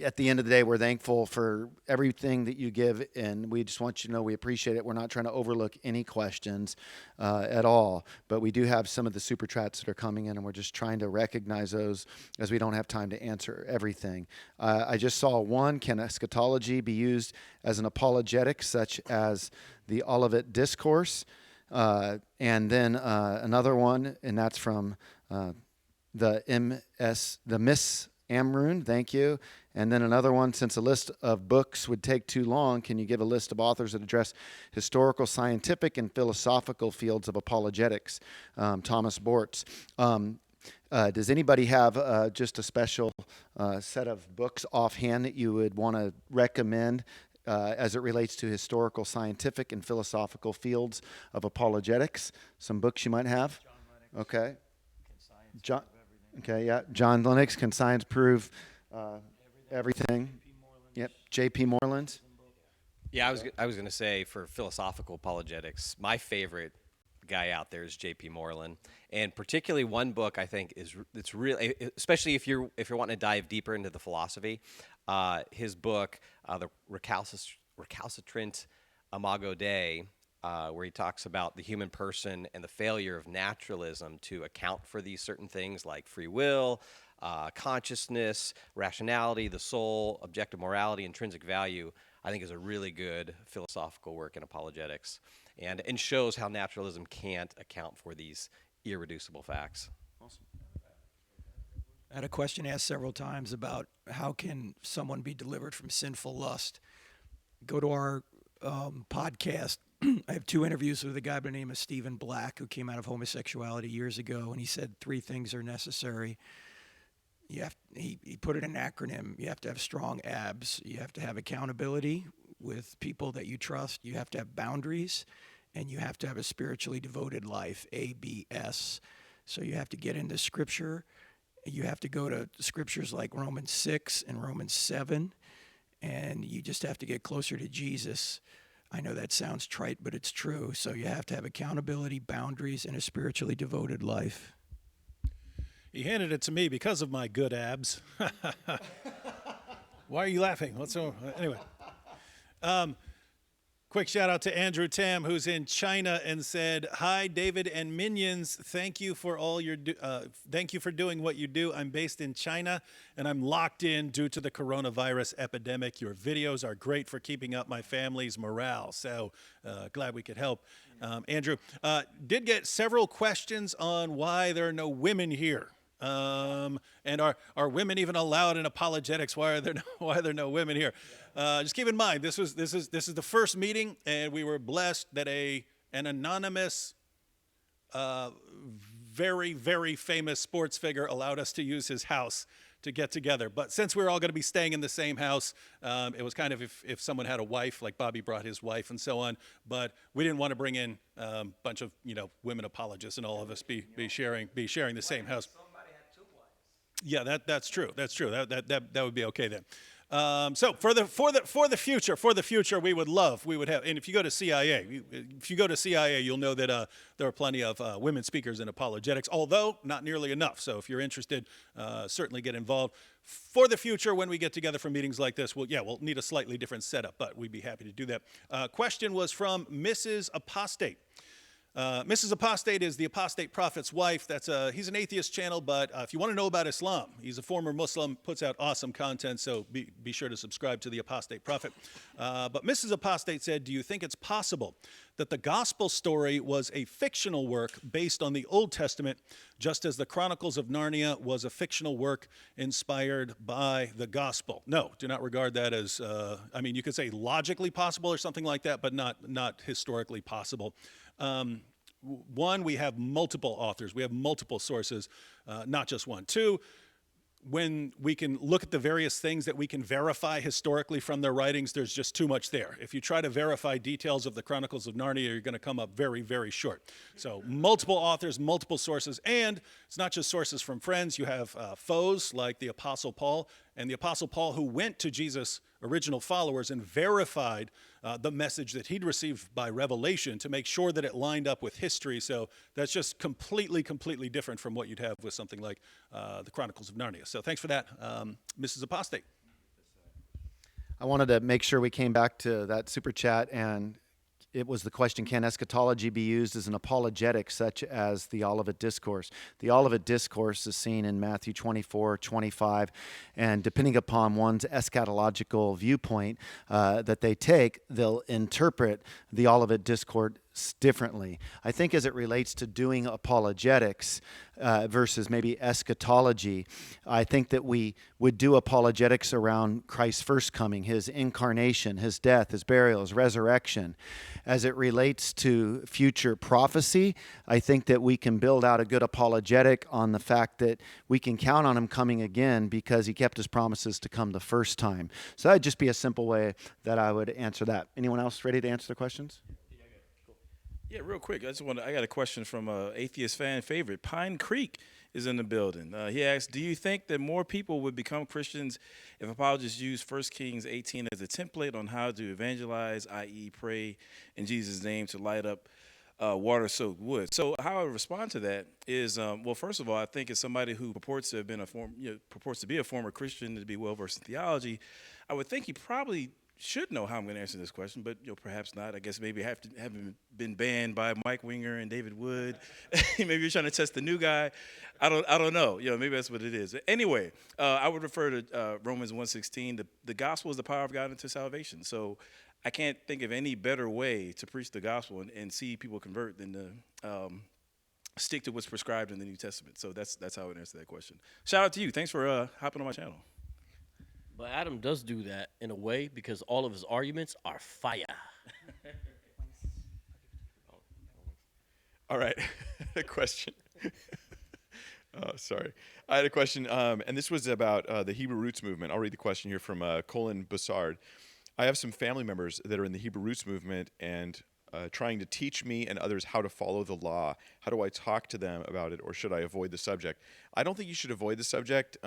at the end of the day, we're thankful for everything that you give, and we just want you to know we appreciate it. We're not trying to overlook any questions at all, but we do have some of the super chats that are coming in, and we're just trying to recognize those as we don't have time to answer everything. I just saw one: can eschatology be used as an apologetic, such as the Olivet Discourse? And then another one, and that's from the Miss Amrun, thank you. And then another one: since a list of books would take too long, can you give a list of authors that address historical, scientific, and philosophical fields of apologetics? Thomas Bortz. Does anybody have just a special set of books offhand that you would want to recommend as it relates to historical, scientific, and philosophical fields of apologetics? Some books you might have? Okay. John Lennox, Can Science Prove Everything? Yep. J.P. Moreland. Yeah, I was going to say, for philosophical apologetics, my favorite guy out there is J.P. Moreland, and particularly one book I think it's really, especially if you're wanting to dive deeper into the philosophy, his book, the Recalcitrant Imago Dei, where he talks about the human person and the failure of naturalism to account for these certain things like free will, consciousness, rationality, the soul, objective morality, intrinsic value. I think is a really good philosophical work in apologetics, and shows how naturalism can't account for these irreducible facts. Awesome. I had a question asked several times about how can someone be delivered from sinful lust. Go to our podcast. I have 2 interviews with a guy by the name of Stephen Black, who came out of homosexuality years ago, and he said 3 things are necessary. He put it in an acronym. You have to have strong abs. You have to have accountability with people that you trust. You have to have boundaries, and you have to have a spiritually devoted life, ABS. So you have to get into Scripture. You have to go to scriptures like Romans 6 and Romans 7, and you just have to get closer to Jesus. I know that sounds trite, but it's true. So you have to have accountability, boundaries, and a spiritually devoted life. He handed it to me because of my good abs. Why are you laughing? What's so? Anyway. Quick shout out to Andrew Tam, who's in China, and said, "Hi, David and minions. Thank you for thank you for doing what you do. I'm based in China, and I'm locked in due to the coronavirus epidemic. Your videos are great for keeping up my family's morale. So glad we could help." Andrew did get several questions on why there are no women here. And are women even allowed in apologetics? Why are there no women here? Just keep in mind, this is the first meeting, and we were blessed that an anonymous, very, very famous sports figure allowed us to use his house to get together. But since we're all going to be staying in the same house, it was kind of if someone had a wife, like Bobby brought his wife and so on. But we didn't want to bring in a bunch of women apologists and all of us be sharing the same house. Yeah, that's true. That's true. That would be okay then. So for the future, we would have. And if you go to CIA, you'll know that there are plenty of women speakers in apologetics, although not nearly enough. So if you're interested, certainly get involved. For the future, when we get together for meetings like this, we'll need a slightly different setup, but we'd be happy to do that. Question was from Mrs. Apostate. Mrs. Apostate is the apostate prophet's wife. He's an atheist channel, but if you want to know about Islam, he's a former Muslim, puts out awesome content, so be sure to subscribe to the apostate prophet. But Mrs. Apostate said, do you think it's possible that the gospel story was a fictional work based on the Old Testament, just as the Chronicles of Narnia was a fictional work inspired by the gospel? No, do not regard that as, you could say logically possible or something like that, but not historically possible. One, we have multiple authors. We have multiple sources, not just one. Two, when we can look at the various things that we can verify historically from their writings, there's just too much there. If you try to verify details of the Chronicles of Narnia, you're going to come up very, very short. So multiple authors, multiple sources, and it's not just sources from friends. You have foes like the Apostle Paul, and the Apostle Paul who went to Jesus' original followers and verified the message that he'd received by revelation to make sure that it lined up with history. So that's just completely, completely different from what you'd have with something like the Chronicles of Narnia. So thanks for that, Mrs. Apostate. I wanted to make sure we came back to that super chat, and it was the question, can eschatology be used as an apologetic such as the Olivet Discourse? The Olivet Discourse is seen in Matthew 24, 25, and depending upon one's eschatological viewpoint that they take, they'll interpret the Olivet Discourse differently. I think as it relates to doing apologetics versus maybe eschatology, I think that we would do apologetics around Christ's first coming, his incarnation, his death, his burial, his resurrection. As it relates to future prophecy, I think that we can build out a good apologetic on the fact that we can count on him coming again because he kept his promises to come the first time. So that'd just be a simple way that I would answer that. Anyone else ready to answer the questions? Yeah, real quick. I got a question from atheist fan favorite. Pine Creek is in the building. He asked, do you think that more people would become Christians if apologists use 1 Kings 18 as a template on how to evangelize, i.e. pray in Jesus' name to light up water-soaked wood? So how I respond to that is, well, first of all, I think as somebody who purports to have been purports to be a former Christian, to be well-versed in theology, I would think he probably should know how I'm going to answer this question, but perhaps not. I guess maybe haven't been banned by Mike Winger and David Wood. Maybe you're trying to test the new guy. I don't know. Maybe that's what it is. Anyway, I would refer to Romans 1:16. The gospel is the power of God unto salvation. So I can't think of any better way to preach the gospel and see people convert than to stick to what's prescribed in the New Testament. So that's how I would answer that question. Shout out to you. Thanks for hopping on my channel. But Adam does do that in a way because all of his arguments are fire. All right, a question. Sorry. I had a question, and this was about the Hebrew Roots movement. I'll read the question here from Colin Bassard. I have some family members that are in the Hebrew Roots movement and trying to teach me and others how to follow the law. How do I talk to them about it, or should I avoid the subject? I don't think you should avoid the subject.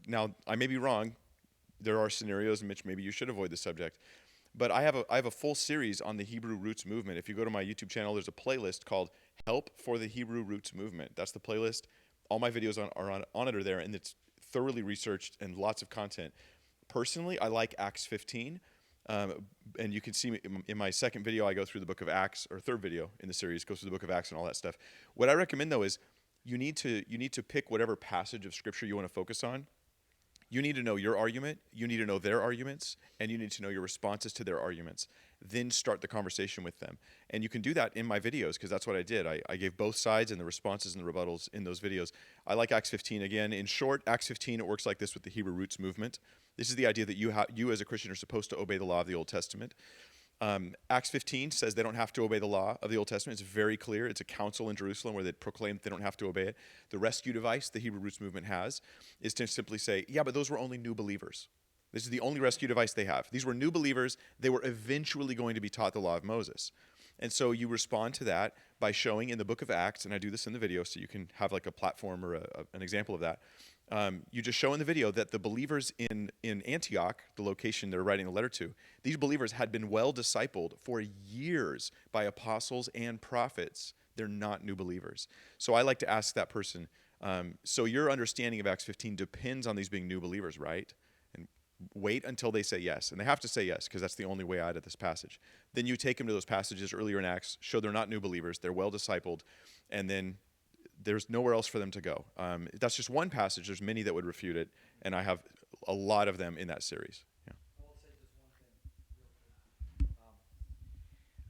Now, I may be wrong. There are scenarios in which maybe you should avoid the subject. But I have a full series on the Hebrew Roots movement. If you go to my YouTube channel, there's a playlist called Help for the Hebrew Roots Movement. That's the playlist. All my videos on it are there, and it's thoroughly researched and lots of content. Personally, I like Acts 15. And you can see in my second video, I go through the book of Acts, or third video in the series, goes through the book of Acts and all that stuff. What I recommend, though, is you need to pick whatever passage of Scripture you want to focus on. You need to know your argument, you need to know their arguments, and you need to know your responses to their arguments. Then start the conversation with them. And you can do that in my videos, because that's what I did. I gave both sides and the responses and the rebuttals in those videos. I like Acts 15. Again, in short, Acts 15, it works like this with the Hebrew Roots movement. This is the idea that you as a Christian are supposed to obey the law of the Old Testament. Acts 15 says they don't have to obey the law of the Old Testament. It's very clear. It's a council in Jerusalem where they proclaim that they don't have to obey it. The rescue device the Hebrew Roots movement has is to simply say, yeah, but those were only new believers. This is the only rescue device they have. These were new believers. They were eventually going to be taught the law of Moses. And so you respond to that by showing in the book of Acts, and I do this in the video so you can have like a platform or an example of that. You just show in the video that the believers in Antioch, the location they're writing the letter to, these believers had been well discipled for years by apostles and prophets. They're not new believers. So I like to ask that person, so your understanding of Acts 15 depends on these being new believers, right? And wait until they say yes. And they have to say yes, because that's the only way out of this passage. Then you take them to those passages earlier in Acts, show they're not new believers, they're well discipled, and then there's nowhere else for them to go. That's just one passage. There's many that would refute it, and I have a lot of them in that series. Yeah.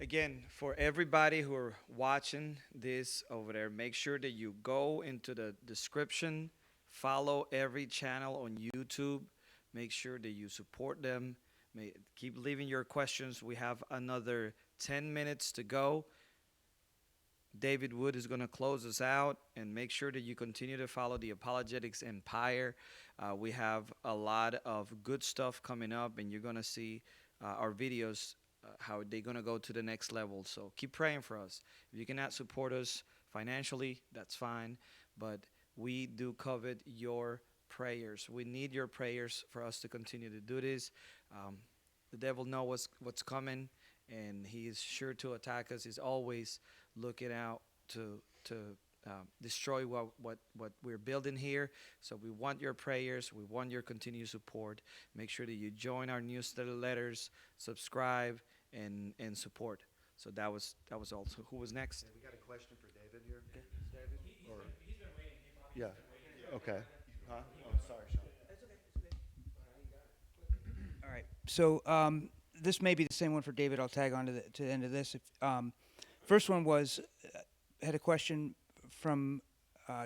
Again, for everybody who are watching this over there, make sure that you go into the description, follow every channel on YouTube, make sure that you support them. Keep leaving your questions. We have another 10 minutes to go. David Wood is going to close us out, and make sure that you continue to follow the Apologetics Empire. We have a lot of good stuff coming up, and you're going to see our videos, how they're going to go to the next level. So keep praying for us. If you cannot support us financially, that's fine, but we do covet your prayers. We need your prayers for us to continue to do this. The devil knows what's coming, and he is sure to attack us. He's always looking out to destroy what we're building here. So we want your prayers. We want your continued support. Make sure that you join our newsletters, subscribe, and support. So that was all. So who was next? We got a question for David here. David? He's been waiting. Yeah. Okay. Huh? Oh, sorry, Sean. All right. So this may be the same one for David. I'll tag on to the end of this. First one was, had a question from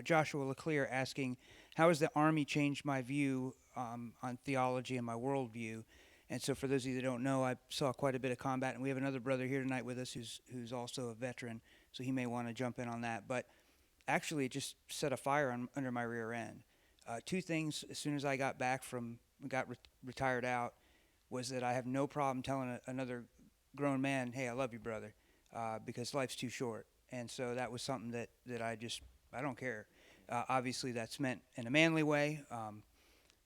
Joshua LeClaire asking, how has the Army changed my view on theology and my worldview? And so for those of you that don't know, I saw quite a bit of combat, and we have another brother here tonight with us who's also a veteran, so he may want to jump in on that. But actually, it just set a fire under my rear end. Two things as soon as I got back retired out, was that I have no problem telling another grown man, hey, I love you, brother, because life's too short. And so that was something that I don't care. Obviously, that's meant in a manly way.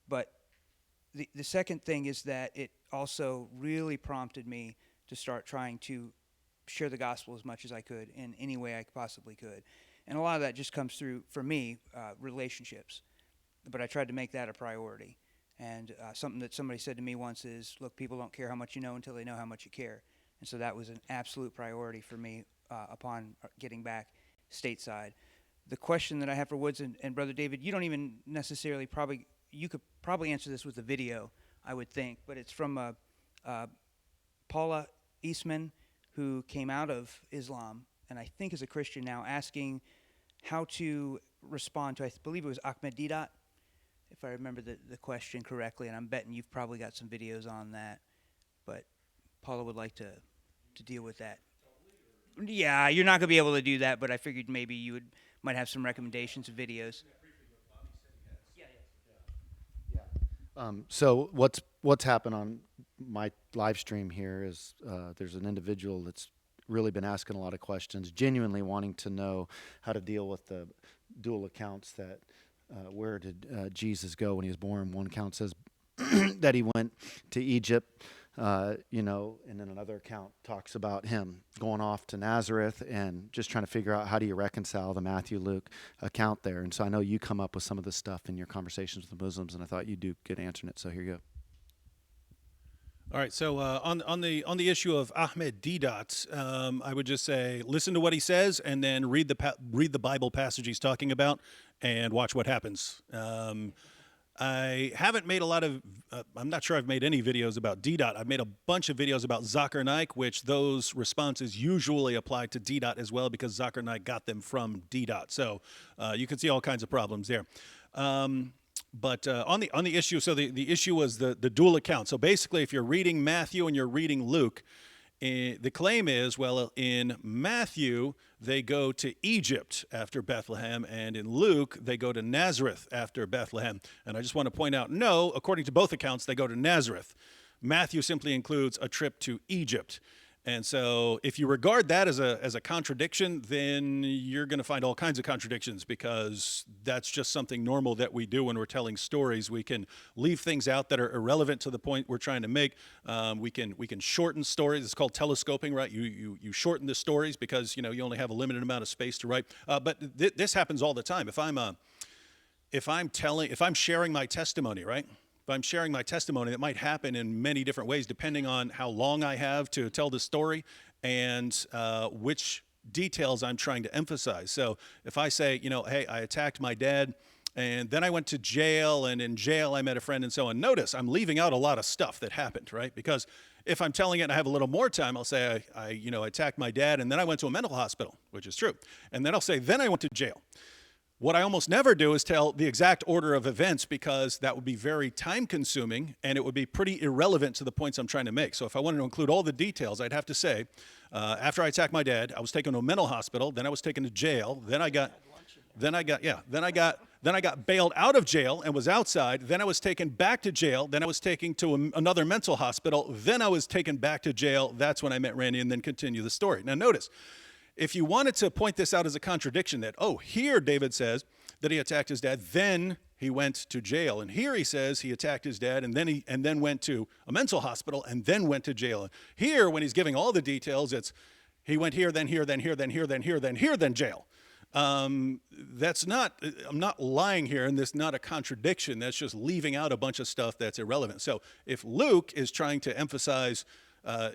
But the second thing is that it also really prompted me to start trying to share the gospel as much as I could in any way I possibly could. And a lot of that just comes through, for me, relationships. But I tried to make that a priority. And something that somebody said to me once is, look, people don't care how much you know until they know how much you care. And so that was an absolute priority for me upon getting back stateside. The question that I have for Woods and Brother David, you don't even necessarily you could probably answer this with a video, I would think, but it's from Paula Eastman, who came out of Islam, and I think is a Christian now, asking how to respond to, I believe it was Ahmed Deedat, if I remember the question correctly, and I'm betting you've probably got some videos on that, but Paula would like to deal with that. Yeah, you're not going to be able to do that, but I figured maybe you might have some recommendations of videos. So what's happened on my live stream here is there's an individual that's really been asking a lot of questions, genuinely wanting to know how to deal with the dual accounts that where did Jesus go when he was born. One account says that he went to Egypt, and then another account talks about him going off to Nazareth, and just trying to figure out how do you reconcile the Matthew-Luke account there. And so I know you come up with some of this stuff in your conversations with the Muslims, and I thought you'd do good answering it, so here you go. All right, so on the issue of Ahmed Deedat, I would just say listen to what he says, and then read the Bible passage he's talking about, and watch what happens. I haven't made a lot of. I'm not sure I've made any videos about Deedat. I've made a bunch of videos about Zakir Naik, which those responses usually apply to Deedat as well, because Zakir Naik got them from Deedat. So you can see all kinds of problems there. But on the issue, so the issue was the dual account. So basically, if you're reading Matthew and you're reading Luke, the claim is, well, in Matthew, they go to Egypt after Bethlehem, and in Luke, they go to Nazareth after Bethlehem. And I just want to point out, no, according to both accounts, they go to Nazareth. Matthew simply includes a trip to Egypt. And so if you regard that as a contradiction, then you're going to find all kinds of contradictions, because that's just something normal that we do when we're telling stories. We can leave things out that are irrelevant to the point we're trying to make. We can shorten stories. It's called telescoping, right? You shorten the stories because you only have a limited amount of space to write. But this happens all the time. If I'm sharing my testimony, right? If I'm sharing my testimony, that might happen in many different ways, depending on how long I have to tell the story and which details I'm trying to emphasize. So if I say, hey, I attacked my dad, and then I went to jail, and in jail I met a friend, and so on. Notice I'm leaving out a lot of stuff that happened, right? Because if I'm telling it and I have a little more time, I'll say I attacked my dad, and then I went to a mental hospital, which is true. And then I'll say, then I went to jail. What I almost never do is tell the exact order of events because that would be very time consuming and it would be pretty irrelevant to the points I'm trying to make. So if I wanted to include all the details, I'd have to say, after I attacked my dad, I was taken to a mental hospital, then I was taken to jail, then I got bailed out of jail and was outside, then I was taken back to jail, then I was taken to another mental hospital, then I was taken back to jail. That's when I met Randy, and then continue the story. Now notice, if you wanted to point this out as a contradiction that, oh, here David says that he attacked his dad, then he went to jail. And here he says he attacked his dad and then went to a mental hospital and then went to jail. Here, when he's giving all the details, it's he went here, then here, then here, then here, then here, then here, then jail. That's not, I'm not lying here, and this is not a contradiction. That's just leaving out a bunch of stuff that's irrelevant. So if Luke is trying to emphasize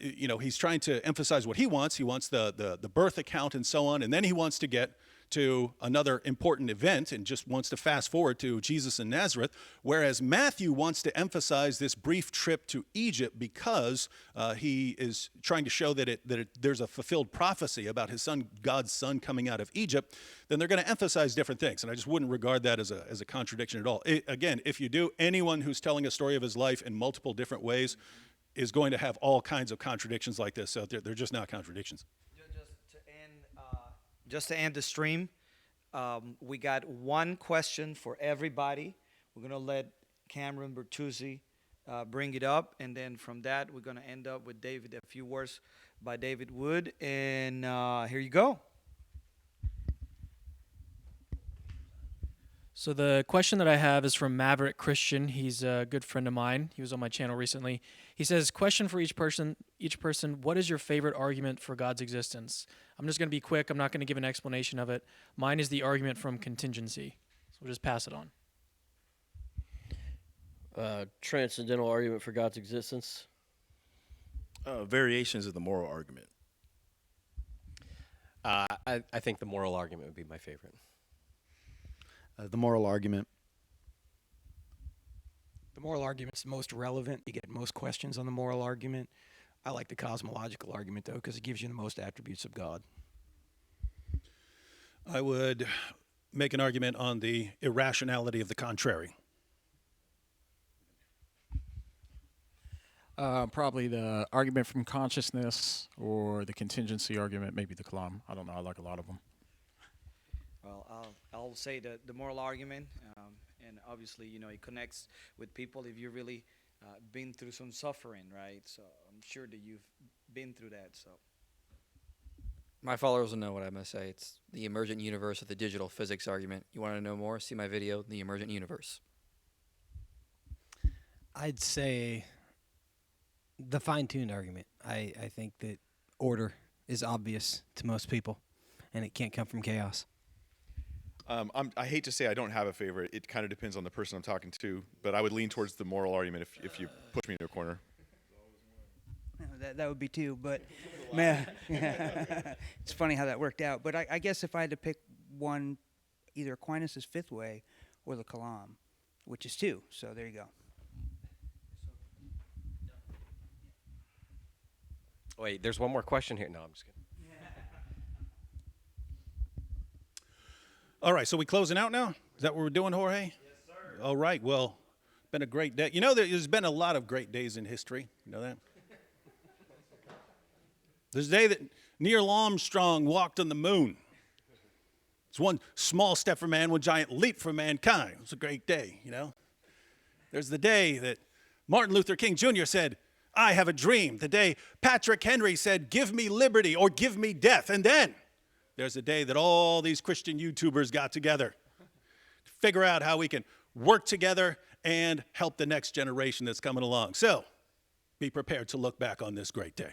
he's trying to emphasize what he wants. He wants the birth account and so on, and then he wants to get to another important event and just wants to fast forward to Jesus in Nazareth, whereas Matthew wants to emphasize this brief trip to Egypt because he is trying to show that there's a fulfilled prophecy about his son, God's son, coming out of Egypt. Then they're going to emphasize different things, and I just wouldn't regard that as a contradiction at all. Again, if you do, anyone who's telling a story of his life in multiple different ways is going to have all kinds of contradictions like this. So they're just not contradictions. Just to end the stream, we got one question for everybody. We're going to let Cameron Bertuzzi bring it up, and then from that, we're going to end up with David, a few words by David Wood, and here you go. So the question that I have is from Maverick Christian. He's a good friend of mine. He was on my channel recently. He says, question for each person, what is your favorite argument for God's existence? I'm just going to be quick. I'm not going to give an explanation of it. Mine is the argument from contingency. So we'll just pass it on. Transcendental argument for God's existence. Variations of the moral argument. I think the moral argument would be my favorite. The moral argument. The moral argument's the most relevant. You get most questions on the moral argument. I like the cosmological argument, though, because it gives you the most attributes of God. I would make an argument on the irrationality of the contrary. Probably the argument from consciousness or the contingency argument, maybe the kalam. I don't know. I like a lot of them. Well, I'll say the moral argument, and obviously, it connects with people if you've really been through some suffering, right? So I'm sure that you've been through that. So my followers will know what I'm going to say. It's the emergent universe of the digital physics argument. You want to know more? See my video, The Emergent Universe. I'd say the fine-tuned argument. I think that order is obvious to most people, and it can't come from chaos. I hate to say I don't have a favorite. It kind of depends on the person I'm talking to, but I would lean towards the moral argument if you push me into a corner. That would be two, but man, it's funny how that worked out. But I guess if I had to pick one, either Aquinas' fifth way or the Kalam, which is two. So there you go. Wait, there's one more question here. No, I'm just kidding. All right, so we closing out now? Is that what we're doing, Jorge? Yes, sir. All right, well, been a great day. You know, there's been a lot of great days in history. You know that? There's a day that Neil Armstrong walked on the moon. It's one small step for man, one giant leap for mankind. It was a great day, you know? There's the day that Martin Luther King Jr. said, I have a dream. The day Patrick Henry said, give me liberty or give me death. And then there's a day that all these Christian YouTubers got together to figure out how we can work together and help the next generation that's coming along. So be prepared to look back on this great day.